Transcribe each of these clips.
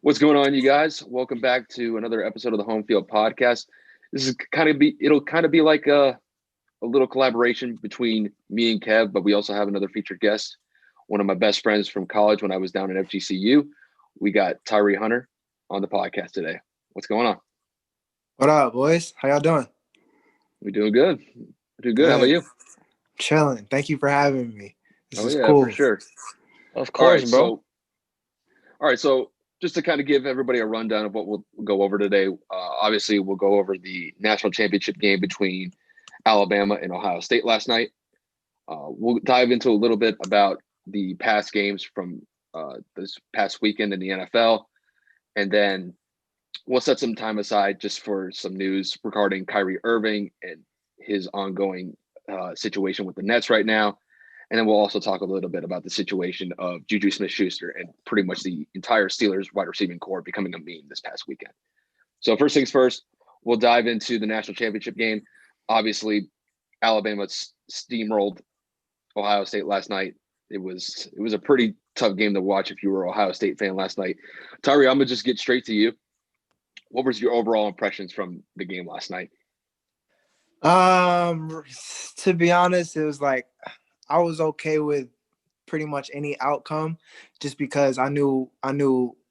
What's going on, you guys? Welcome back to another episode of the Home Field Podcast. It'll kind of be like a little collaboration between me and Kev, but we also have another featured guest, one of my best friends from college when I was down at FGCU. We got Tyree Hunter on the podcast today. What's going on? What up, boys? How y'all doing? We doing good. Doing good. How about Good. you? Chilling. Thank you for having me. This Oh is yeah, for cool. sure. Of All course, right, bro. so just to kind of give everybody a rundown of what we'll go over today. Obviously, we'll go over the national championship game between Alabama and Ohio State last night. We'll dive into a little bit about the past games from this past weekend in the NFL, and then we'll set some time aside just for some news regarding Kyrie Irving and his ongoing situation with the Nets right now. And then we'll also talk a little bit about the situation of Juju Smith-Schuster and pretty much the entire Steelers wide receiving core becoming a meme this past weekend. So first things first, we'll dive into the national championship game. Obviously, Alabama steamrolled Ohio State last night. It was a pretty tough game to watch if you were an Ohio State fan last night. Tyree, I'm gonna just get straight to you. What was your overall impressions from the game last night? Um, to be honest, it was like I was okay with pretty much any outcome, just because I knew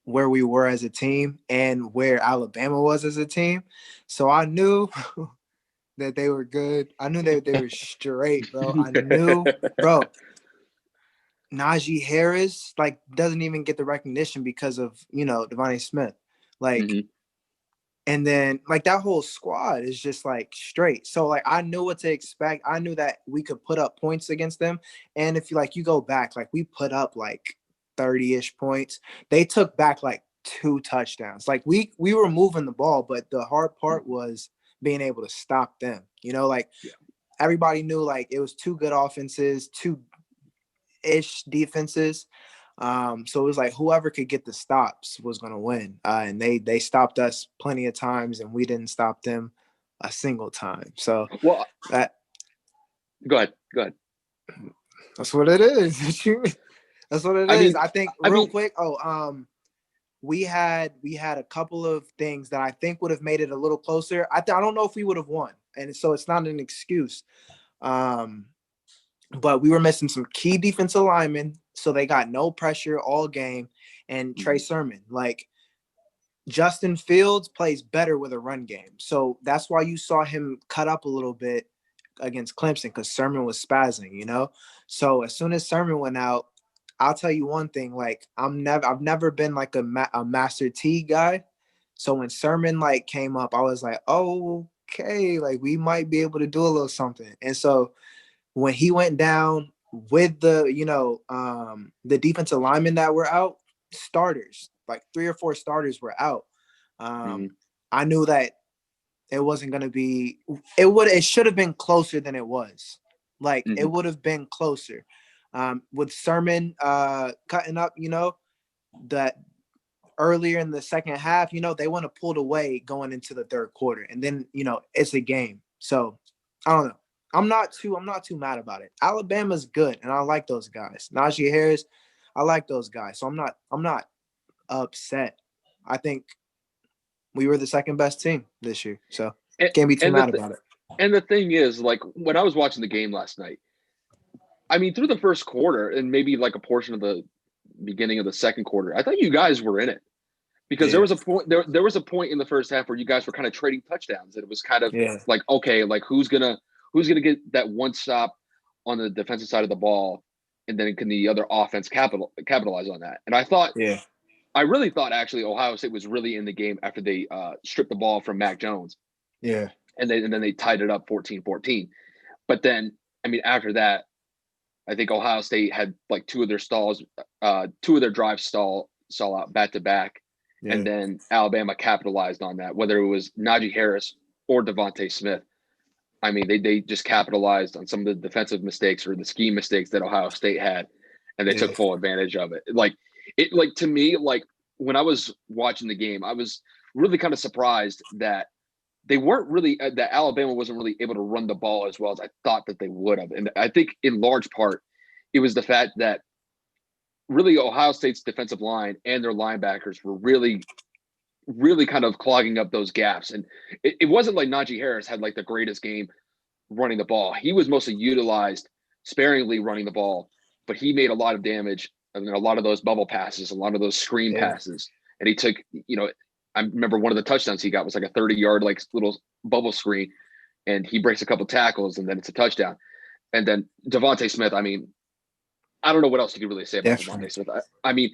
where we were as a team and where Alabama was as a team, so I knew that they were good. I knew that they were straight, bro. I knew, bro. Najee Harris like doesn't even get the recognition because of Devontae Smith, like. Mm-hmm. And then like that whole squad is just like straight. So like I knew what to expect. I knew that we could put up points against them. And if you go back, like we put up like 30-ish points. They took back like 2 touchdowns. Like we were moving the ball, but the hard part was being able to stop them. Like Yeah. everybody knew like it was two good offenses, two ish defenses. So it was like whoever could get the stops was going to win. And they stopped us plenty of times, and we didn't stop them a single time. So Well, that go ahead. Go ahead. that's what it is. That's what it I is. mean, I think I real mean, quick. We had a couple of things that I think would have made it a little closer. I don't know if we would have won, and so it's not an excuse. Um, but we were missing some key defensive linemen, so they got no pressure all game. And Trey mhm, Sermon, like Justin Fields, plays better with a run game, so that's why you saw him cut up a little bit against Clemson because Sermon was spazzing. So as soon as Sermon went out, I'll tell you one thing: like I've never been like a Master T guy. So when Sermon like came up, I was like, oh, okay, like we might be able to do a little something. And so when he went down with the defensive linemen that were out, starters, like 3 or 4 starters were out. mhm, Um, I knew that it wasn't gonna be it should have been closer than it was. Like it mhm. would have been closer. With Sermon cutting up, that earlier in the second half, they want to pull away going into the third quarter. And then, it's a game. So I don't know. I'm not too mad about it. Alabama's good, and I like those guys. Najee Harris, I like those guys. So I'm not upset. I think we were the second best team this year. So And, can't be too and mad about it. the thing is, like when I was watching the game last night, I mean, through the first quarter and maybe like a portion of the beginning of the second quarter, I thought you guys were in it because there Yeah. was a point there was a point in the first half where you guys were kind of trading touchdowns, and it was kind of Yeah. like, okay, like who's gonna get that one stop on the defensive side of the ball, and then can the other offense capitalize on that? And Yeah. I really thought actually Ohio State was really in the game after they stripped the ball from Mac Jones, Yeah. and then they tied it up 14-14. But then, I mean, after that, I think Ohio State had like two of their drives stall out back to back, and Yeah. then Alabama capitalized on that. Whether it was Najee Harris or Devontae Smith, I mean, they just capitalized on some of the defensive mistakes or the scheme mistakes that Ohio State had, and they took Yeah. full advantage of it. Like to me, like when I was watching the game, I was really kind of surprised that they weren't really that Alabama wasn't really able to run the ball as well as I thought that they would have. And I think in large part, it was the fact that really Ohio State's defensive line and their linebackers were really, really kind of clogging up those gaps. And it wasn't like Najee Harris had like the greatest game running the ball. He was mostly utilized sparingly running the ball, but he made a lot of damage. And then a lot of those bubble passes, a lot of those screen passes. And he took, I remember one of the touchdowns he got was like a 30-yard like little bubble screen, and he breaks a couple tackles, and then it's a touchdown. And then Devontae Smith, I mean, I don't know what else you could really say about Devontae Smith. I mean,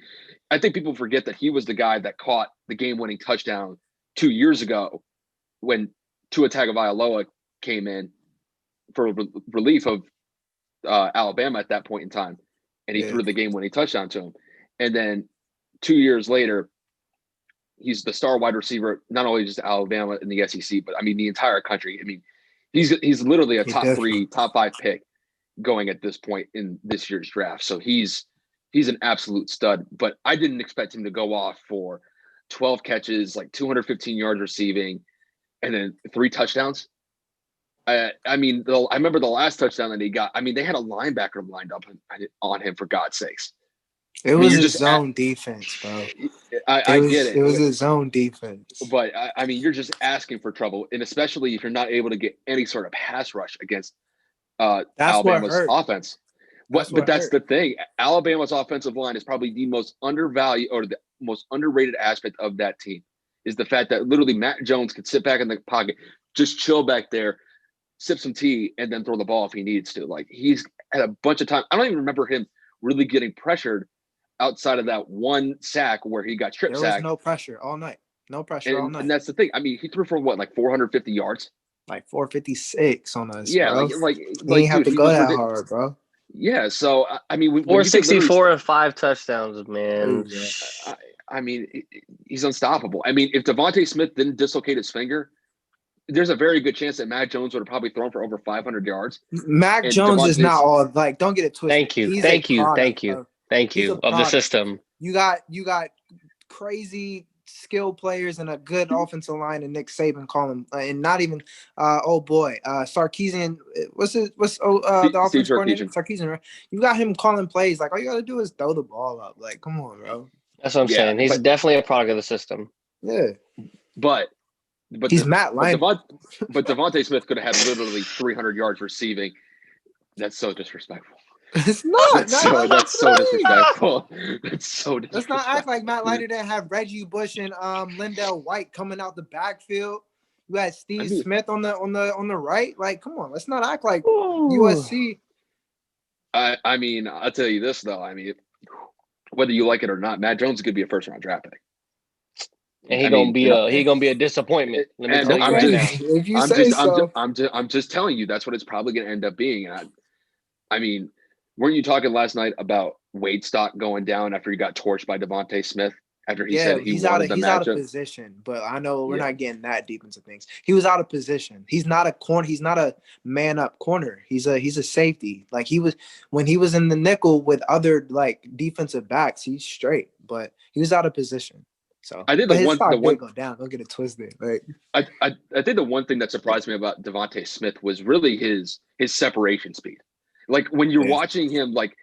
I think people forget that he was the guy that caught the game-winning touchdown 2 years ago when Tua Tagovailoa came in for relief of Alabama at that point in time, and he threw the game-winning touchdown to him. And then 2 years later, he's the star wide receiver, not only just Alabama in the SEC, but I mean the entire country. I mean, he's literally a top 3, top 5 pick going at this point in this year's draft. So he's an absolute stud. But I didn't expect him to go off for 12 catches, like 215 yards receiving, and then 3 touchdowns. I mean, I remember the last touchdown that he got. I mean, they had a linebacker lined up on him, for God's sakes. It was a zone defense, bro. I get it. It was a zone defense. But, I mean, you're just asking for trouble, and especially if you're not able to get any sort of pass rush against Alabama's offense. But that's the thing. Alabama's offensive line is probably the most undervalued or the most underrated aspect of that team, is the fact that literally Matt Jones could sit back in the pocket, just chill back there, sip some tea, and then throw the ball if he needs to. Like, he's had a bunch of time. I don't even remember him really getting pressured outside of that one sack where he got strip sacked. There was no pressure all night. No pressure all night. And that's the thing. I mean, he threw for what, like 450 yards? Like 456 on us. Yeah, bro. like he didn't have to go that hard, bro. Yeah, so I mean, 464 and 5 touchdowns, man. I mean, he's unstoppable. I mean, if Devontae Smith didn't dislocate his finger, there's a very good chance that Matt Jones would have probably thrown for over 500 yards. Mac Jones is not all like. Don't get it twisted. Thank you of the system. You got crazy skilled players and a good offensive line, and Nick Saban call him, and not even Sarkisian. The offensive coordinator? Sarkisian, right? You got him calling plays. Like, all you got to do is throw the ball up. Like, come on, bro. That's what I'm saying. He's definitely a product of the system. Yeah, but he's Matt Lyon. But Devontae Smith could have had literally 300 yards receiving. That's so disrespectful. It's not. That's so disrespectful. That's so disrespectful. Let's not act like Matt Lyon didn't have Reggie Bush and Lindell White coming out the backfield. You had Steve Smith on the right. Like, come on, let's not act like USC. I mean, I'll tell you this though. I mean, whether you like it or not, Matt Jones is gonna be a first-round draft pick. And he gonna be a disappointment. Let me tell you right now. If you say so. I'm just telling you that's what it's probably gonna end up being. I mean, weren't you talking last night about Wade Stock going down after he got torched by Devontae Smith? After he said he's out of position, but I know we're not getting that deep into things. He was out of position. He's not a corner. He's not a man up corner. He's a safety. Like, he was when he was in the nickel with other like defensive backs. He's straight, but he was out of position. So I think the one go down. Don't get it twisted. Like, I think the one thing that surprised me about Devontae Smith was really his separation speed. Like, when you're watching him, like,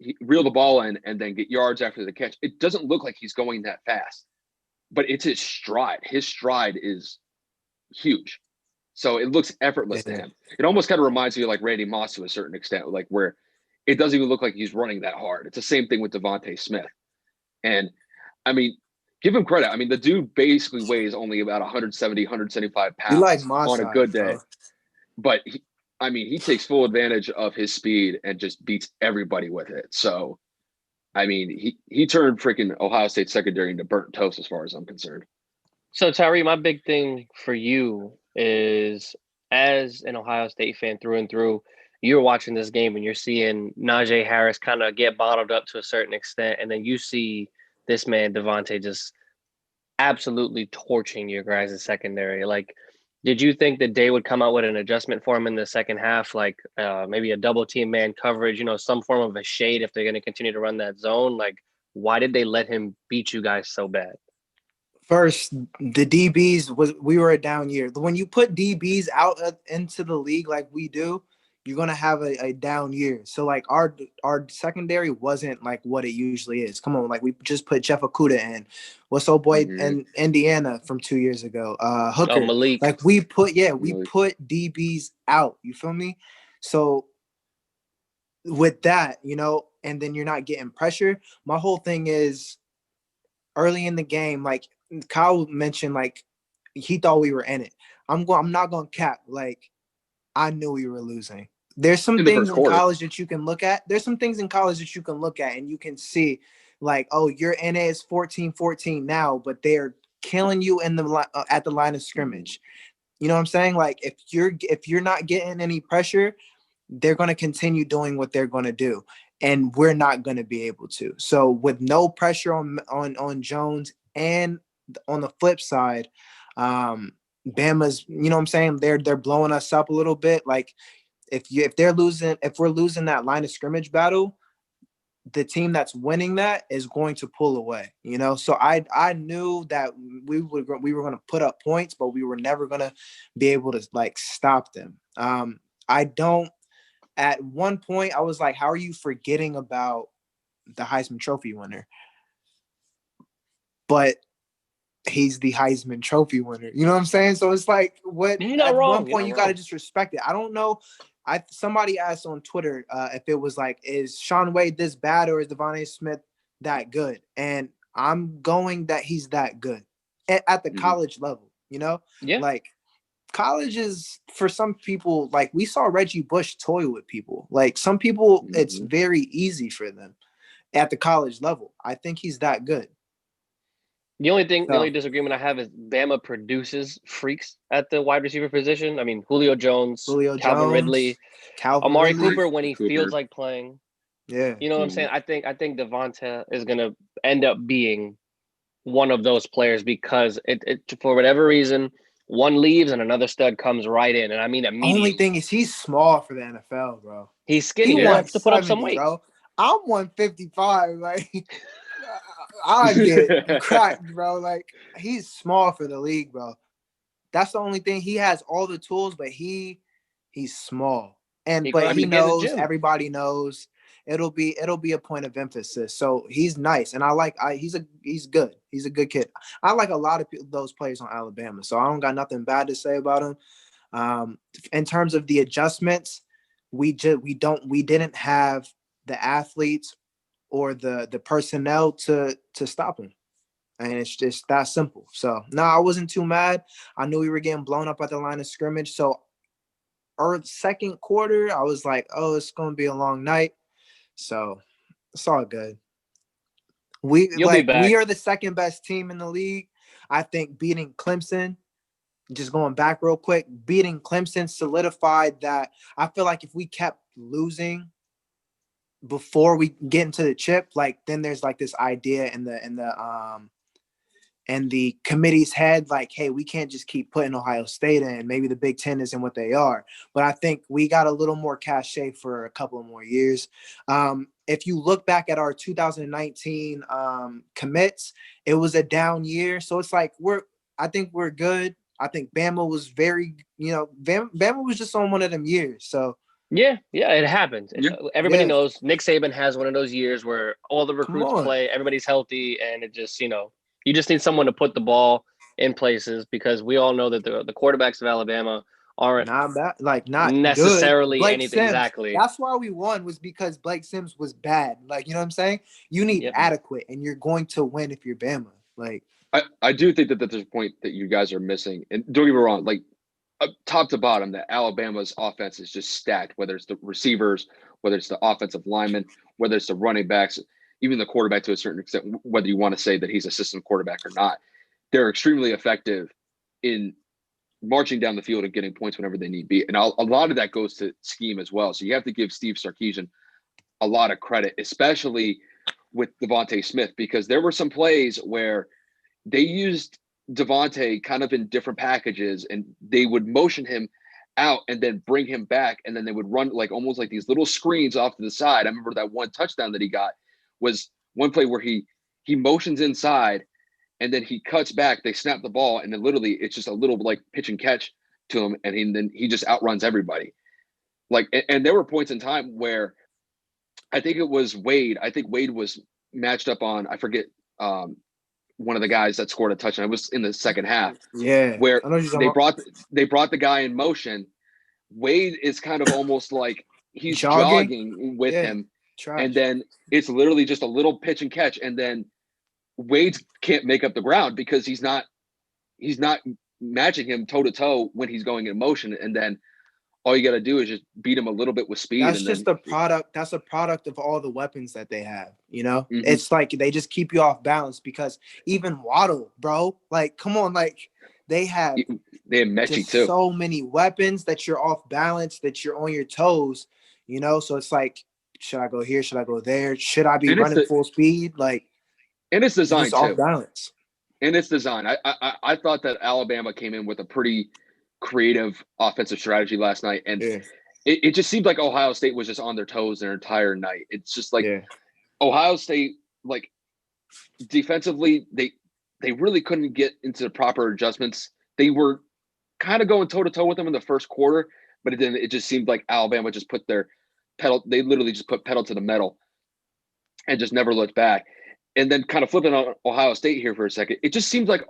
he reel the ball in and then get yards after the catch, it doesn't look like he's going that fast, but it's his stride. His stride is huge. So it looks effortless to him. It almost kind of reminds me of like Randy Moss to a certain extent, like where it doesn't even look like he's running that hard. It's the same thing with Devontae Smith. And I mean, give him credit. I mean, the dude basically weighs only about 170, 175 pounds on a good day. But he takes full advantage of his speed and just beats everybody with it. So, I mean, he turned freaking Ohio State secondary into burnt toast as far as I'm concerned. So, Tyree, my big thing for you is, as an Ohio State fan through and through, you're watching this game and you're seeing Najee Harris kind of get bottled up to a certain extent, and then you see this man, Devontae, just absolutely torching your guys' secondary. Like, did you think that they would come out with an adjustment for him in the second half, like maybe a double team man coverage, some form of a shade if they're going to continue to run that zone? Like, why did they let him beat you guys so bad? First, the DBs we were a down year. When you put DBs out into the league like we do, you're gonna have a down year. So like our secondary wasn't like what it usually is. Come on, like we just put Jeff Okuda in. What's old boy in Indiana from 2 years ago? Hooker. Malik. Like we put DBs out. You feel me? So with that, and then you're not getting pressure. My whole thing is early in the game, like Kyle mentioned, like he thought we were in it. I'm not gonna cap. Like I knew we were losing. There's some things in college that you can look at. There's some things in college that you can look at and you can see, like, oh, your NA is 14-14 now, but they're killing you in the at the line of scrimmage. You know what I'm saying? Like if you're not getting any pressure, they're going to continue doing what they're going to do, and we're not going to be able to. So with no pressure on Jones, and on the flip side, Bama's, you know what I'm saying, they're blowing us up a little bit. Like if we're losing that line of scrimmage battle, the team that's winning that is going to pull away, So I knew that we were going to put up points, but we were never going to be able to like stop them. At one point I was like, how are you forgetting about the Heisman Trophy winner? But he's the Heisman Trophy winner. You know what I'm saying? So it's like, what? You're not at wrong. one point, you got to just respect it. I don't know. Somebody asked on Twitter if it was like, is Sean Wade this bad or is Devontae Smith that good? And I'm going that he's that good at the college level. Yeah. Like college is, for some people, like we saw Reggie Bush toy with people. Like some people, it's very easy for them at the college level. I think he's that good. The only disagreement I have is Bama produces freaks at the wide receiver position. I mean, Julio Jones, Calvin Ridley, Amari Cooper when he feels like playing. Yeah. You know what I'm saying? I think Devonta is going to end up being one of those players because it for whatever reason, one leaves and another stud comes right in. And I mean, immediately. Only thing is he's small for the NFL, bro. He's skinny. He wants to put up some weight. Bro. I'm 155. Like, I get cracked, bro. Like, he's small for the league, bro. That's the only thing. He has all the tools, but he's small. But he knows, everybody knows. It'll be a point of emphasis. So he's nice, and he's good. He's a good kid. I like a lot of those players on Alabama, so I don't got nothing bad to say about him. In terms of the adjustments, we didn't have the athletes or the personnel to stop him, and it's just that simple. So no, I wasn't too mad. I knew we were getting blown up at the line of scrimmage. So our second quarter, I was like, oh, it's gonna be a long night. So it's all good. We are the second best team in the league. I think beating Clemson, just going back real quick, beating Clemson solidified that. I feel like if we kept losing before we get into the chip, like then there's like this idea in the committee's head, like, hey, we can't just keep putting Ohio State in. Maybe the Big Ten isn't what they are. But I think we got a little more cachet for a couple of more years. If you look back at our 2019 commits, it was a down year. So it's like I think we're good. I think Bama was Bama was just on one of them years. So yeah, it happens. Yeah. Everybody knows Nick Saban has one of those years where all the recruits play, everybody's healthy, and it just, you just need someone to put the ball in places, because we all know that the quarterbacks of Alabama aren't not necessarily good. anything. Sims, exactly. That's why we won, was because Blake Sims was bad. Like, you know what I'm saying? You need adequate, and you're going to win if you're Bama. Like, I do think that there's a point that you guys are missing, and don't get me wrong, like top to bottom, that Alabama's offense is just stacked. Whether it's the receivers, whether it's the offensive linemen, whether it's the running backs, even the quarterback to a certain extent, whether you want to say that he's a system quarterback or not, they're extremely effective in marching down the field and getting points whenever they need be. And a lot of that goes to scheme as well. So you have to give Steve Sarkisian a lot of credit, especially with Devontae Smith, because there were some plays where they used Devontae kind of in different packages, and they would motion him out and then bring him back, and then they would run like almost like these little screens off to the side. I remember that one touchdown that he got was one play where he motions inside and then he cuts back, they snap the ball, and then literally it's just a little like pitch and catch to him, and then he just outruns everybody. Like, and there were points in time where I think it was Wade. I think Wade was matched up on, I forget, one of the guys that scored a touchdown. It was in the second half. Yeah. Where I know you're they talking brought the guy in motion. Wade is kind of almost like he's Jogging? jogging with Yeah. him. Trash. And then it's literally just a little pitch and catch. And then Wade can't make up the ground because he's not matching him toe to toe when he's going in motion. And then all you got to do is just beat him a little bit with speed. That's and just then, a product. That's a product of all the weapons that they have. You know, Mhm. It's like they just keep you off balance because even Waddle, bro, like, come on, like they have Mechie just too. so many weapons that you're off balance, that you're on your toes. You know, so it's like, should I go here? Should I go there? Should I be And it's running full speed? Like, And it's you're designed just off too. balance. And it's design. I thought that Alabama came in with a pretty creative offensive strategy last night, and Yeah. it just seemed like Ohio State was just on their toes their entire night. It's just like Yeah. Ohio State, like defensively, they really couldn't get into the proper adjustments. They were kind of going toe to toe with them in the first quarter, but then it just seemed like Alabama just put their pedal. They literally just put pedal to the metal and just never looked back. And then kind of flipping on Ohio State here for a second, it just seems like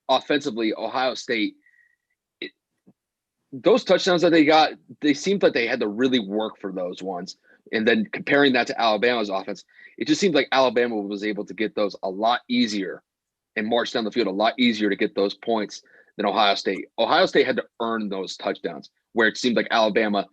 offensively, Ohio State, those touchdowns that they got, they seemed like they had to really work for those ones. And then comparing that to Alabama's offense, it just seemed like Alabama was able to get those a lot easier and march down the field a lot easier to get those points than Ohio State. Ohio State had to earn those touchdowns, where it seemed like Alabama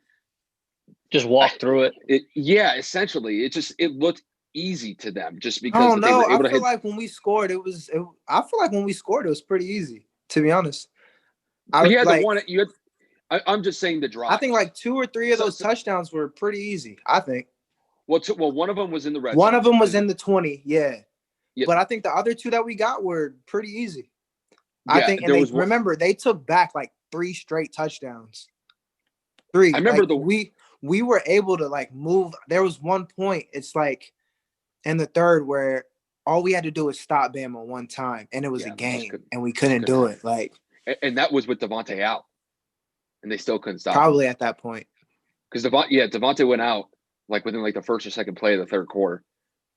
just walked through it. Yeah, essentially, it looked easy to them just because Oh they were no, able I to feel hit. like when we scored, I feel like when we scored, it was pretty easy. To be honest, You had the one. I'm just saying the drive. I think like 2 or 3 of those touchdowns were pretty easy. I think. Well, one of them was in the red zone. One of them was in the 20. Yeah. Yep. But I think the other 2 that we got were pretty easy. Yeah, I think, and remember, they took back like 3 straight touchdowns. 3. I remember we were able to like move. There was one point, it's like in the third, where all we had to do was stop Bama one time, and it was a game, and we couldn't do it. Like, and that was with Devontae out, and they still couldn't stop. Probably him. At that point, because Devontae went out like within like the first or second play of the third quarter.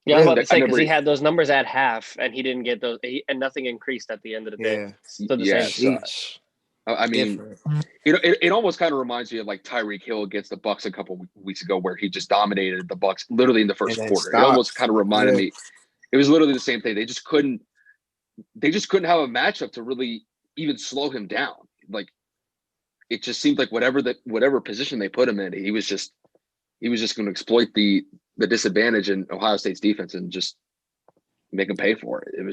Yeah, I was about to say, because he had those numbers at half, and he didn't get those, and nothing increased at the end of the day. Yeah. The same. I mean, it almost kind of reminds me of like Tyreek Hill against the Bucs a couple weeks ago, where he just dominated the Bucs literally in the first quarter. It almost kind of reminded me. It was literally the same thing. They just couldn't have a matchup to really even slow him down. Like, it just seemed like whatever position they put him in, he was just going to exploit the disadvantage in Ohio State's defense and just make him pay for it. It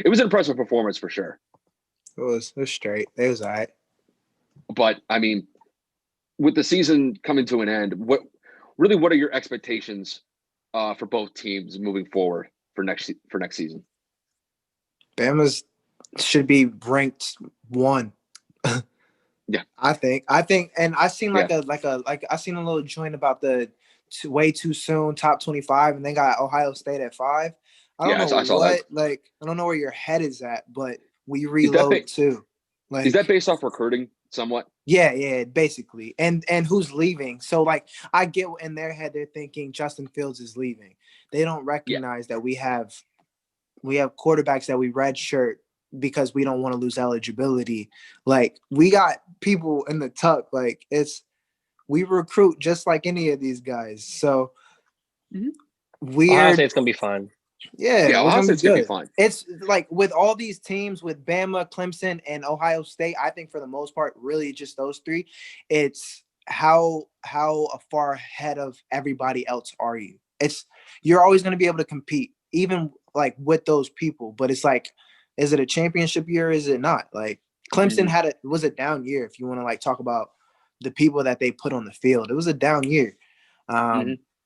was an impressive performance for sure. It was straight. It was all right. But I mean, with the season coming to an end, what are your expectations for both teams moving forward for next season? Bama's should be ranked 1. Yeah, I think, and I seen I seen a little joint about the way too soon top 25, and they got Ohio State at 5. I don't know what. Like, I don't know where your head is at, but we reload too. Like, is that based off recruiting somewhat? Yeah, basically. And who's leaving? So like, I get in their head they're thinking Justin Fields is leaving. They don't recognize that we have quarterbacks that we redshirt because we don't want to lose eligibility. Like, we got people in the tuck. Like, we recruit just like any of these guys. So Ohio State's gonna be fine. Yeah, Ohio State's gonna be fine. It's like with all these teams, with Bama, Clemson, and Ohio State, I think for the most part, really just those 3, it's how far ahead of everybody else are you? You're always going to be able to compete, even like with those people. But it's like, is it a championship year? Or is it not? Like, Clemson was a down year. If you want to like talk about the people that they put on the field, it was a down year.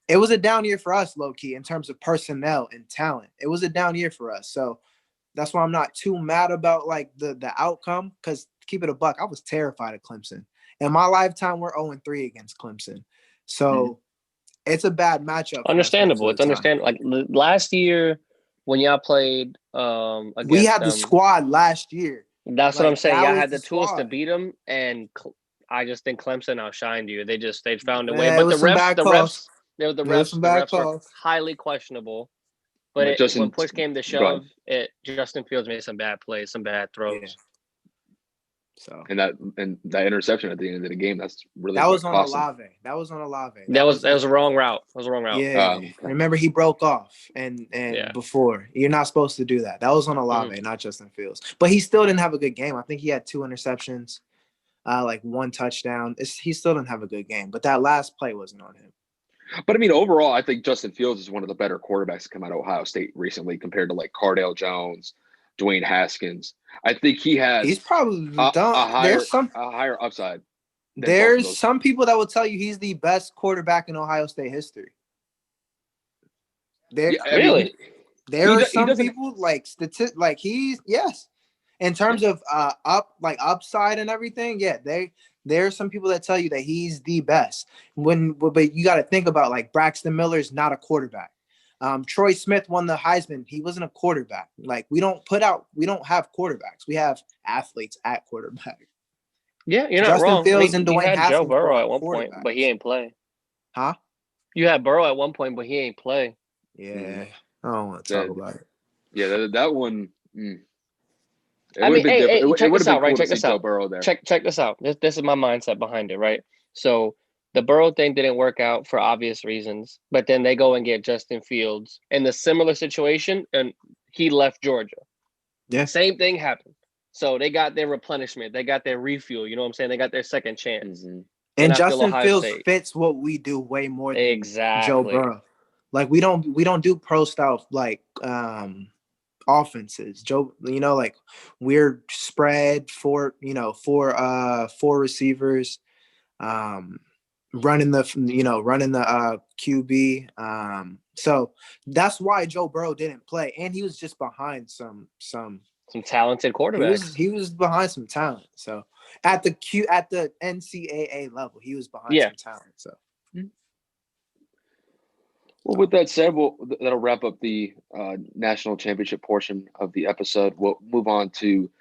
It was a down year for us, low-key, in terms of personnel and talent. It was a down year for us. So that's why I'm not too mad about like the outcome, because keep it a buck, I was terrified of Clemson. In my lifetime, we're 0-3 against Clemson. So it's a bad matchup. Understandable. It's understandable. Like last year when y'all played against we had the squad last year. That's what I'm saying. Y'all had the tools to beat them, and I just think Clemson outshined you. They found a way. Yeah, it But was some bad calls. The There was some bad refs were calls. highly questionable. But But Justin, when push came to go ahead. shove, Justin Fields made some bad plays, some bad throws. Yeah. So And that interception at the end of the game, that's really that what was on cost him. Olave. That was on Olave. That was a wrong route. That was a wrong route. Yeah. Okay. Remember, he broke off and Yeah. before. You're not supposed to do that. That was on Olave, not Justin Fields. But he still didn't have a good game. I think he had 2 interceptions, like 1 touchdown. He still didn't have a good game. But that last play wasn't on him. But I mean, overall, I think Justin Fields is one of the better quarterbacks to come out of Ohio State recently compared to like Cardale Jones, Dwayne Haskins. I think he has He's probably a done. higher upside. There's some people that will tell you he's the best quarterback in Ohio State history. Really? There are some people like he's yes. In terms of upside and everything, yeah, there are some people that tell you that he's the best. But you got to think about like Braxton Miller's not a quarterback. Troy Smith won the Heisman. He wasn't a quarterback. Like we don't have quarterbacks. We have athletes at quarterback. Yeah, you're not Justin wrong. Fields and Dwayne you had Haskins Joe Burrow at one point, but he ain't play. Huh? You had Burrow at one point, but he ain't play. Yeah, I don't want to talk about it. Yeah, that one. I mean, check this out, right? Check this out. Burrow there. Check this out. This is my mindset behind it, right? So the Burrow thing didn't work out for obvious reasons, but then they go and get Justin Fields in the similar situation, and he left Georgia. Yeah, same thing happened. So they got their replenishment, they got their refuel. You know what I'm saying? They got their second chance. Mm-hmm. And Justin Fields fits what we do way more than Joe Burrow. Like we don't do pro style like offenses. Joe, like we're spread four receivers, running the QB. So that's why Joe Burrow didn't play, and he was just behind some talented quarterbacks. He was behind some talent. So at the NCAA level, he was behind some talent. So. Well, with that said, that'll wrap up the national championship portion of the episode. We'll move on to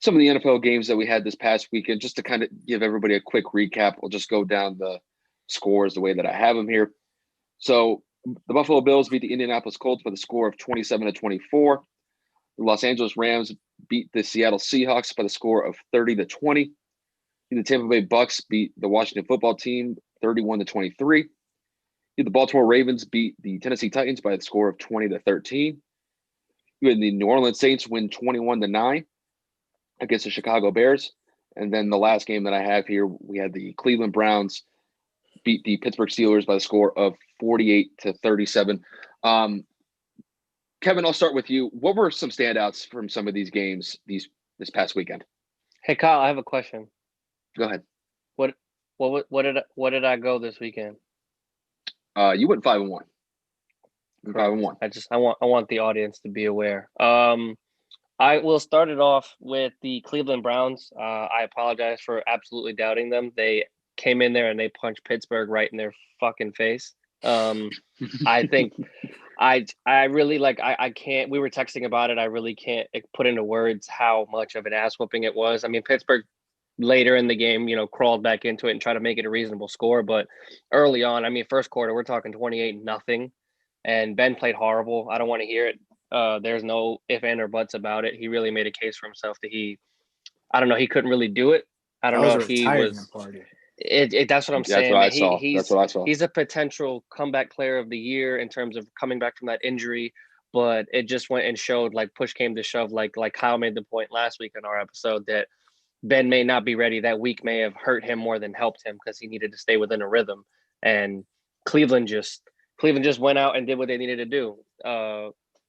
some of the NFL games that we had this past weekend. Just to kind of give everybody a quick recap, we'll just go down the scores the way that I have them here. So the Buffalo Bills beat the Indianapolis Colts by the score of 27-24. The Los Angeles Rams beat the Seattle Seahawks by the score of 30-20. The Tampa Bay Bucks beat the Washington Football Team 31-23. The Baltimore Ravens beat the Tennessee Titans by the score of 20-13. You had the New Orleans Saints win 21-9 against the Chicago Bears. And then the last game that I have here, we had the Cleveland Browns beat the Pittsburgh Steelers by the score of 48-37. Kevin, I'll start with you. What were some standouts from some of these games this past weekend? Hey, Kyle, I have a question. Go ahead. What did I go this weekend? You went 5-1. 5-1. I want the audience to be aware. I will start it off with the Cleveland Browns. I apologize for absolutely doubting them. They came in there and they punched Pittsburgh right in their fucking face. I think I really I can't. We were texting about it. I really can't put into words how much of an ass whooping it was. I mean, Pittsburgh later in the game, crawled back into it and tried to make it a reasonable score. But early on, I mean, first quarter, we're talking 28-0, and Ben played horrible. I don't want to hear it. There's no if, and, or buts about it. He really made a case for himself that he couldn't really do it. I don't know if he was. That's what I'm saying. That's what I saw. He's a potential comeback player of the year in terms of coming back from that injury. But it just went and showed, like, push came to shove, like Kyle made the point last week in our episode that Ben may not be ready. That week may have hurt him more than helped him because he needed to stay within a rhythm. And Cleveland just went out and did what they needed to do.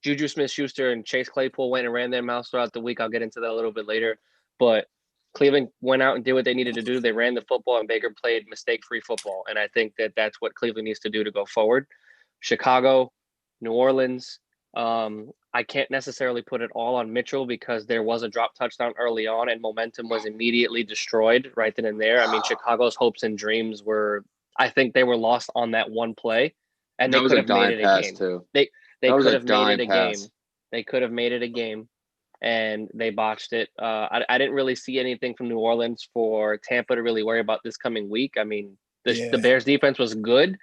Juju Smith-Schuster and Chase Claypool went and ran their mouths throughout the week. I'll get into that a little bit later. But Cleveland went out and did what they needed to do. They ran the football, and Baker played mistake-free football. And I think that that's what Cleveland needs to do to go forward. Chicago, New Orleans, I can't necessarily put it all on Mitchell because there was a drop touchdown early on and momentum was immediately destroyed right then and there. I mean, Chicago's hopes and dreams I think they were lost on that one play, and they could have made it a game. Too. They could have made it a game. They could have made it a game. and they botched it. I didn't really see anything from New Orleans for Tampa to really worry about this coming week. I mean, the Bears defense was good,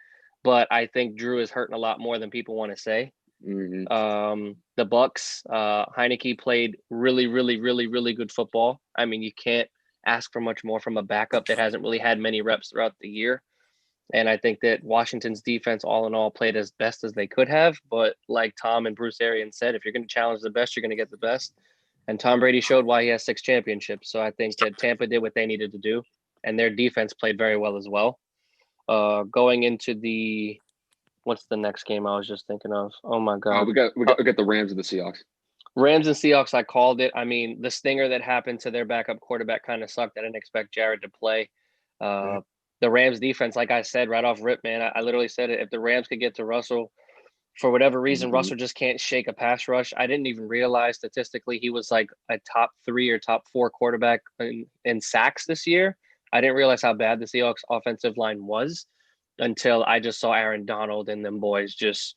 but I think Drew is hurting a lot more than people want to say. The Bucks, Heineke played really, really, really, really good football. I mean, you can't ask for much more from a backup that hasn't really had many reps throughout the year. And I think that Washington's defense, all in all, played as best as they could have. But like Tom and Bruce Arians said, if you're going to challenge the best, you're going to get the best. And Tom Brady showed why he has 6 championships. So I think that Tampa did what they needed to do, and their defense played very well as well. Going into what's the next game I was just thinking of? Oh my God, we got the Rams and the Seahawks. Rams and Seahawks, I called it. I mean, the stinger that happened to their backup quarterback kind of sucked. I didn't expect Jared to play. The Rams defense, like I said, right off rip, man, I literally said it. If the Rams could get to Russell, for whatever reason, Russell just can't shake a pass rush. I didn't even realize statistically he was like a top 3 or top 4 quarterback in sacks this year. I didn't realize how bad the Seahawks offensive line was until I just saw Aaron Donald and them boys just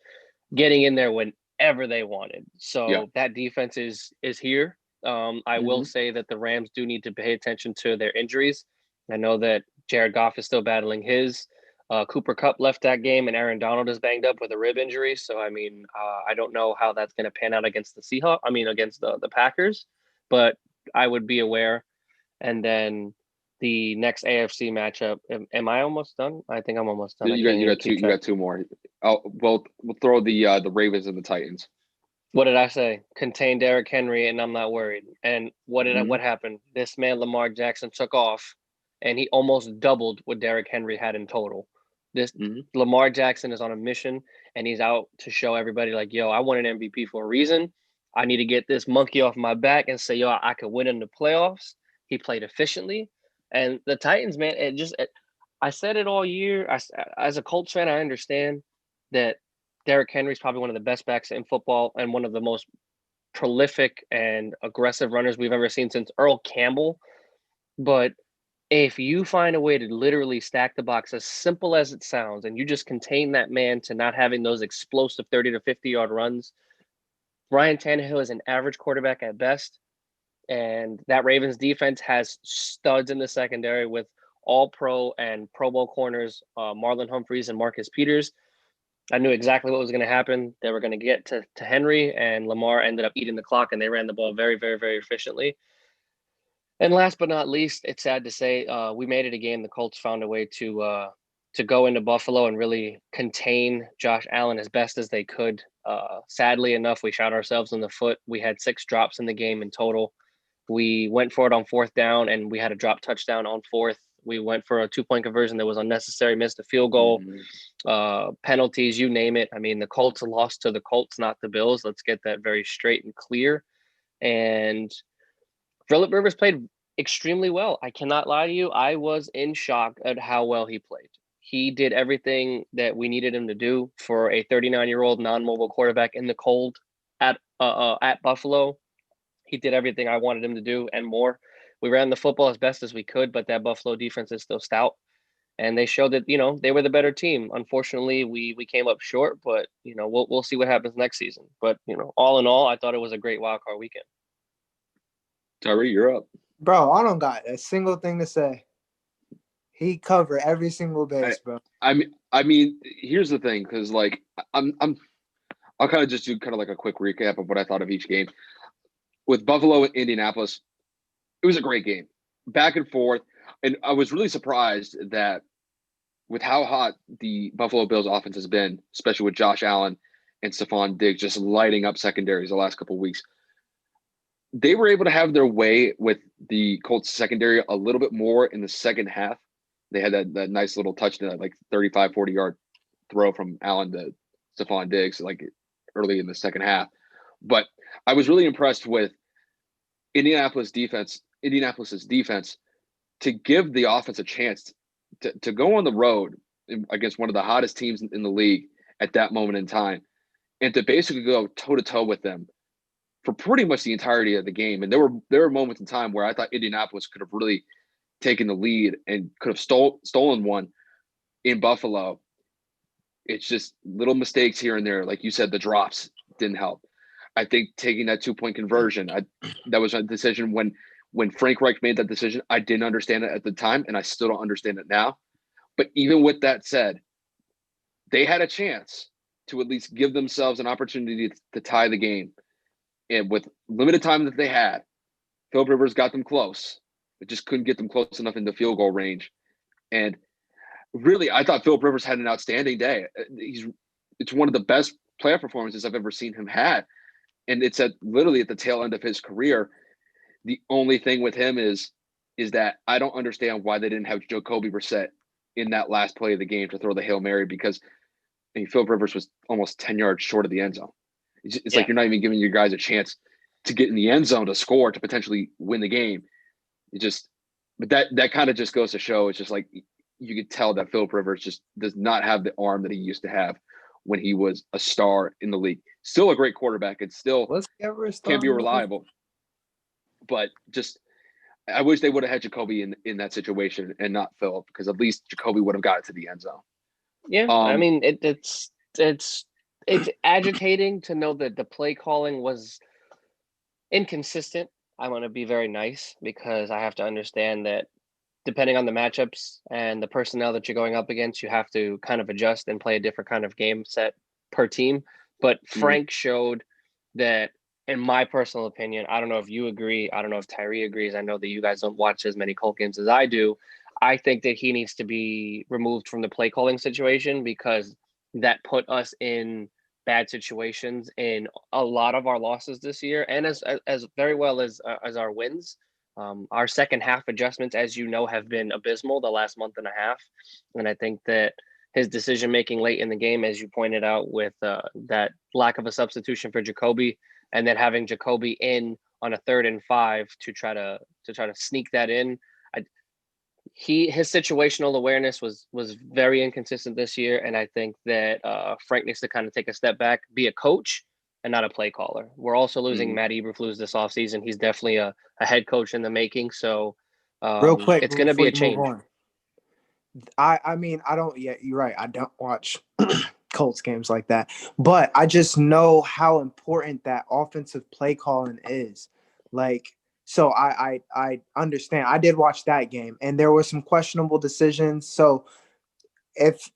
getting in there whenever they wanted. So that defense is here. I will say that the Rams do need to pay attention to their injuries. I know that Jared Goff is still battling his. Cooper Kupp left that game, and Aaron Donald is banged up with a rib injury. So, I mean, I don't know how that's going to pan out against the Seahawks. I mean, against the Packers, but I would be aware. And then the next AFC matchup. Am I almost done? I think I'm almost done. You got two more. We'll throw the Ravens and the Titans. What did I say? Contain Derrick Henry, and I'm not worried. And what happened? This man, Lamar Jackson, took off, and he almost doubled what Derrick Henry had in total. Lamar Jackson is on a mission, and he's out to show everybody like, yo, I won an MVP for a reason. I need to get this monkey off my back and say, yo, I could win in the playoffs. He played efficiently. And the Titans, man, I said it all year. As a Colts fan, I understand that Derrick Henry is probably one of the best backs in football and one of the most prolific and aggressive runners we've ever seen since Earl Campbell. But if you find a way to literally stack the box, as simple as it sounds, and you just contain that man to not having those explosive 30 to 50-yard runs, Ryan Tannehill is an average quarterback at best. And that Ravens defense has studs in the secondary with all-pro and Pro Bowl corners, Marlon Humphreys and Marcus Peters. I knew exactly what was going to happen. They were going to get to Henry, and Lamar ended up eating the clock, and they ran the ball very, very, very efficiently. And last but not least, it's sad to say, we made it a game. The Colts found a way to go into Buffalo and really contain Josh Allen as best as they could. Sadly enough, we shot ourselves in the foot. We had 6 drops in the game in total. We went for it on 4th down, and we had a drop touchdown on 4th. We went for a 2-point conversion that was unnecessary, missed a field goal, penalties, you name it. I mean, the Colts lost to the Colts, not the Bills. Let's get that very straight and clear. And Phillip Rivers played extremely well. I cannot lie to you. I was in shock at how well he played. He did everything that we needed him to do for a 39-year-old non-mobile quarterback in the cold at Buffalo. He did everything I wanted him to do and more. We ran the football as best as we could, but that Buffalo defense is still stout. And they showed that, they were the better team. Unfortunately, we came up short, but, we'll see what happens next season. But, all in all, I thought it was a great wildcard weekend. Tyree, you're up. Bro, I don't got a single thing to say. He covered every single base, bro. I mean, here's the thing, because I'll kind of just do kind of like a quick recap of what I thought of each game. With Buffalo and Indianapolis, it was a great game, back and forth. And I was really surprised that with how hot the Buffalo Bills offense has been, especially with Josh Allen and Stephon Diggs just lighting up secondaries the last couple of weeks, they were able to have their way with the Colts secondary a little bit more in the second half. They had that nice little touchdown, like 35, 40-yard throw from Allen to Stephon Diggs, early in the second half. But I was really impressed with Indianapolis's defense to give the offense a chance to go on the road against one of the hottest teams in the league at that moment in time, and to basically go toe-to-toe with them for pretty much the entirety of the game. And there were moments in time where I thought Indianapolis could have really taken the lead and could have stolen one in Buffalo. It's just little mistakes here and there. Like you said, the drops didn't help. I think taking that 2-point conversion, that was a decision when Frank Reich made that decision. I didn't understand it at the time, and I still don't understand it now. But even with that said, they had a chance to at least give themselves an opportunity to tie the game. And with limited time that they had, Philip Rivers got them close, but just couldn't get them close enough in the field goal range. And really, I thought Philip Rivers had an outstanding day. It's one of the best playoff performances I've ever seen him had. And it's literally at the tail end of his career. The only thing with him is that I don't understand why they didn't have Jacoby Brissett in that last play of the game to throw the Hail Mary, because Philip Rivers was almost 10 yards short of the end zone. It's like you're not even giving your guys a chance to get in the end zone to score, to potentially win the game. But that kind of just goes to show, it's just like you could tell that Philip Rivers just does not have the arm that he used to have when he was a star in the league. Still a great quarterback, and still can be reliable. But just, I wish they would have had Jacoby in that situation and not Philip, because at least Jacoby would have got it to the end zone. Yeah, I mean, it's agitating to know that the play calling was inconsistent. I want to be very nice, because I have to understand that depending on the matchups and the personnel that you're going up against, you have to kind of adjust and play a different kind of game set per team. But Frank showed that, in my personal opinion, I don't know if you agree, I don't know if Tyree agrees, I know that you guys don't watch as many Colt games as I do. I think that he needs to be removed from the play calling situation, because that put us in bad situations in a lot of our losses this year, and as very well as our wins. Our second half adjustments, as you know, have been abysmal the last month and a half. And I think that his decision making late in the game, as you pointed out, with that lack of a substitution for Jacoby, and then having Jacoby in on a 3rd and 5 to try to sneak that in. His situational awareness was very inconsistent this year, and I think that Frank needs to kind of take a step back, be a coach and not a play caller. We're also losing Matt Eberflus this offseason. He's definitely a head coach in the making. So real quick, it's going to be a change. I mean, I don't. Yeah, you're right. I don't watch Colts games like that, but I just know how important that offensive play calling is. Like, so I understand. I did watch that game, and there were some questionable decisions. So if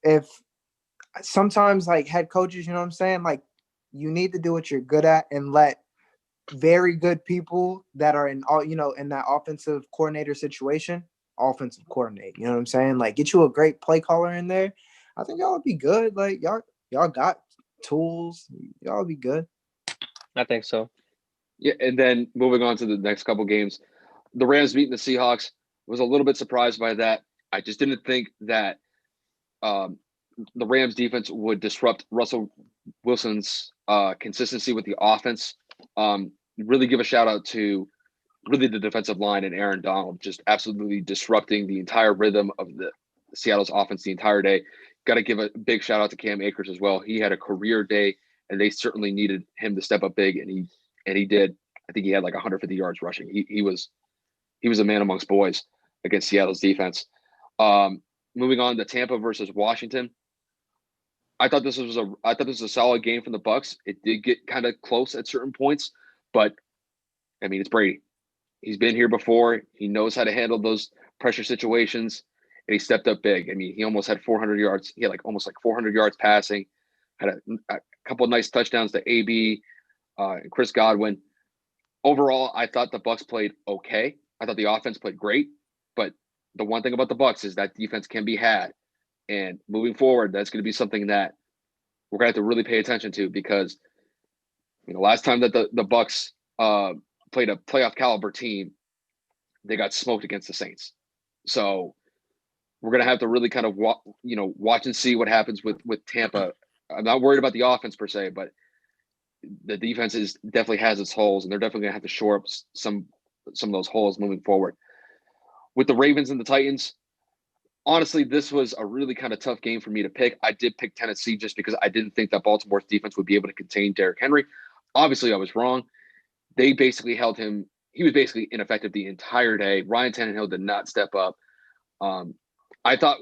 sometimes, like, head coaches, you know what I'm saying, like, you need to do what you're good at and let very good people that are in all, in that offensive coordinator situation, offensive coordinate. You know what I'm saying? Like, get you a great play caller in there. I think y'all would be good. Like, y'all got tools. Y'all would be good. I think so. Yeah, and then moving on to the next couple games, the Rams beating the Seahawks. Was a little bit surprised by that. I just didn't think that the Rams defense would disrupt Russell Wilson's consistency with the offense. Really give a shout out to really the defensive line and Aaron Donald, just absolutely disrupting the entire rhythm of the Seattle's offense the entire day. Got to give a big shout out to Cam Akers as well. He had a career day, and they certainly needed him to step up big, and he did. I think he had like 150 yards rushing. He was a man amongst boys against Seattle's defense. Moving on to Tampa versus Washington. I thought this was a solid game from the Bucs. It did get kind of close at certain points, but I mean, it's Brady. He's been here before. He knows how to handle those pressure situations, and he stepped up big. I mean, he almost had 400 yards. He had almost 400 yards passing. Had a couple of nice touchdowns to AB and Chris Godwin. Overall, I thought the Bucs played okay. I thought the offense played great, but the one thing about the Bucs is that defense can be had. And moving forward, that's going to be something that we're going to have to really pay attention to, because last time that the Bucs played a playoff caliber team, they got smoked against the Saints. So we're going to have to really kind of watch and see what happens with Tampa. I'm not worried about the offense per se, but the defense definitely has its holes, and they're definitely going to have to shore up some of those holes moving forward. With the Ravens and the Titans, honestly, this was a really kind of tough game for me to pick. I did pick Tennessee just because I didn't think that Baltimore's defense would be able to contain Derrick Henry. Obviously, I was wrong. They basically held him. He was basically ineffective the entire day. Ryan Tannehill did not step up. I thought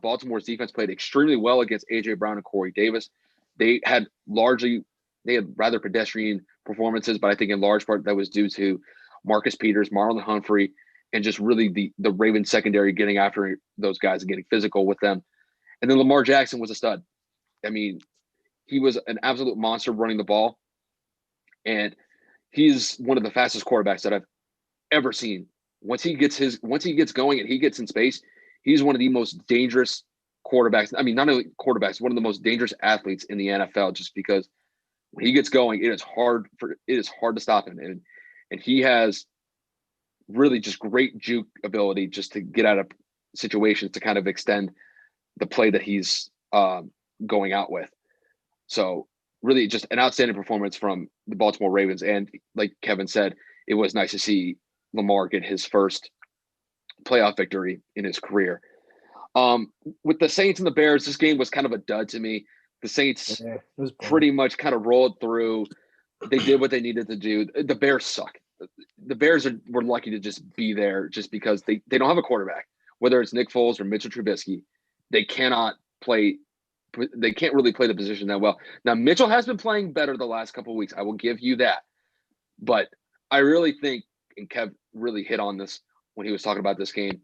Baltimore's defense played extremely well against A.J. Brown and Corey Davis. They had largely they had rather pedestrian performances, but I think in large part that was due to Marcus Peters, Marlon Humphrey, and just really the Ravens secondary getting after those guys and getting physical with them. And then Lamar Jackson was a stud. I mean, he was an absolute monster running the ball. And he's one of the fastest quarterbacks that I've ever seen. Once he gets going and he gets in space, he's one of the most dangerous quarterbacks. I mean, not only quarterbacks, one of the most dangerous athletes in the NFL, just because when he gets going, it is hard to stop him. And he has really just great juke ability just to get out of situations to kind of extend the play that he's going out with. So really just an outstanding performance from the Baltimore Ravens. And like Kevin said, it was nice to see Lamar get his first playoff victory in his career. With the Saints and the Bears, this game was kind of a dud to me. The Saints pretty much kind of rolled through. They did what they needed to do. The Bears suck. The Bears were lucky to just be there just because they don't have a quarterback, whether it's Nick Foles or Mitchell Trubisky. They can't really play the position that well. Now, Mitchell has been playing better the last couple of weeks. I will give you that. But I really think, and Kev really hit on this when he was talking about this game,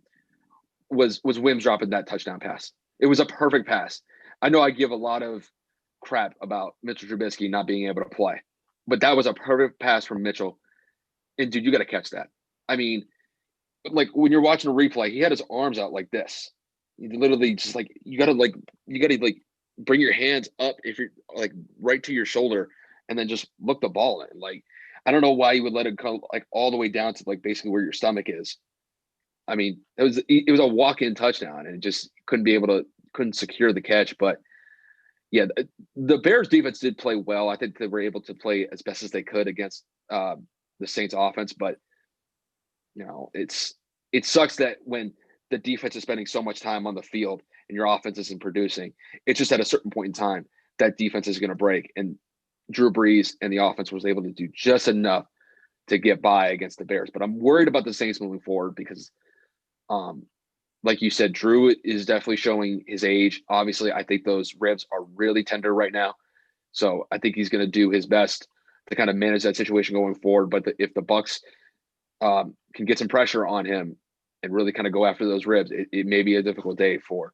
was Wims dropping that touchdown pass. It was a perfect pass. I know I give a lot of crap about Mitchell Trubisky not being able to play, but that was a perfect pass from Mitchell. And, dude, you got to catch that. I mean, like, when you're watching a replay, he had his arms out like this. He literally just, like, you got to bring your hands up if you're, like, right to your shoulder and then just look the ball in. Like, I don't know why you would let it come, like, all the way down to, like, basically where your stomach is. I mean, it was a walk-in touchdown, and it just couldn't secure the catch. But yeah, the Bears defense did play well. I think they were able to play as best as they could against the Saints offense. But you know, it sucks that when the defense is spending so much time on the field and your offense isn't producing, it's just at a certain point in time that defense is going to break. And Drew Brees and the offense was able to do just enough to get by against the Bears. But I'm worried about the Saints moving forward because like you said, Drew is definitely showing his age. Obviously, I think those ribs are really tender right now. So I think he's going to do his best to kind of manage that situation going forward. But if the Bucs can get some pressure on him and really kind of go after those ribs, it may be a difficult day for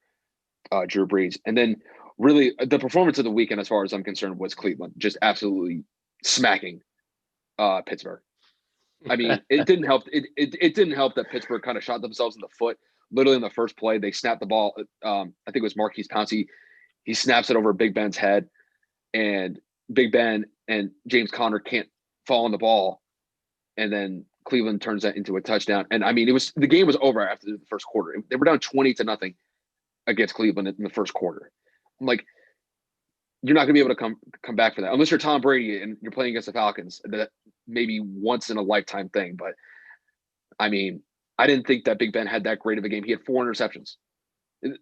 Drew Brees. And then really the performance of the weekend, as far as I'm concerned, was Cleveland just absolutely smacking Pittsburgh. I mean, it didn't help. It didn't help that Pittsburgh kind of shot themselves in the foot. Literally in the first play, they snapped the ball. I think it was Marquise Pouncey. He snaps it over Big Ben's head, and Big Ben and James Conner can't fall on the ball. And then Cleveland turns that into a touchdown. And I mean, the game was over after the first quarter. They were down 20-0 against Cleveland in the first quarter. I'm like, you're not going to be able to come back for that unless you're Tom Brady and you're playing against the Falcons. That maybe once in a lifetime thing. But I mean, I didn't think that Big Ben had that great of a game. He had 4 interceptions.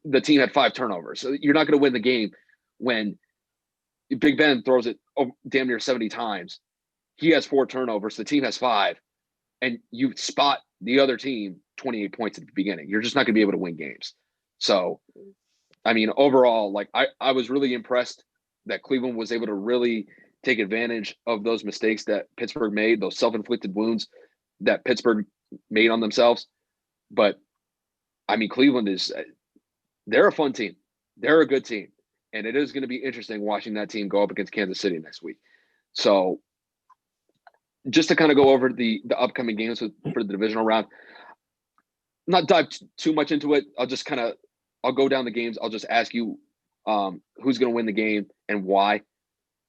The team had 5 turnovers. So you're not going to win the game when Big Ben throws it damn near 70 times. He has 4 turnovers. The team has 5. And you spot the other team 28 points at the beginning. You're just not going to be able to win games. So, I mean, overall, like I was really impressed that Cleveland was able to really take advantage of those mistakes that Pittsburgh made, those self-inflicted wounds that Pittsburgh made on themselves. But I mean, they're a fun team. They're a good team. And it is going to be interesting watching that team go up against Kansas City next week. So just to kind of go over the upcoming games for the divisional round, not dive too much into it. I'll go down the games. I'll just ask you who's going to win the game and why.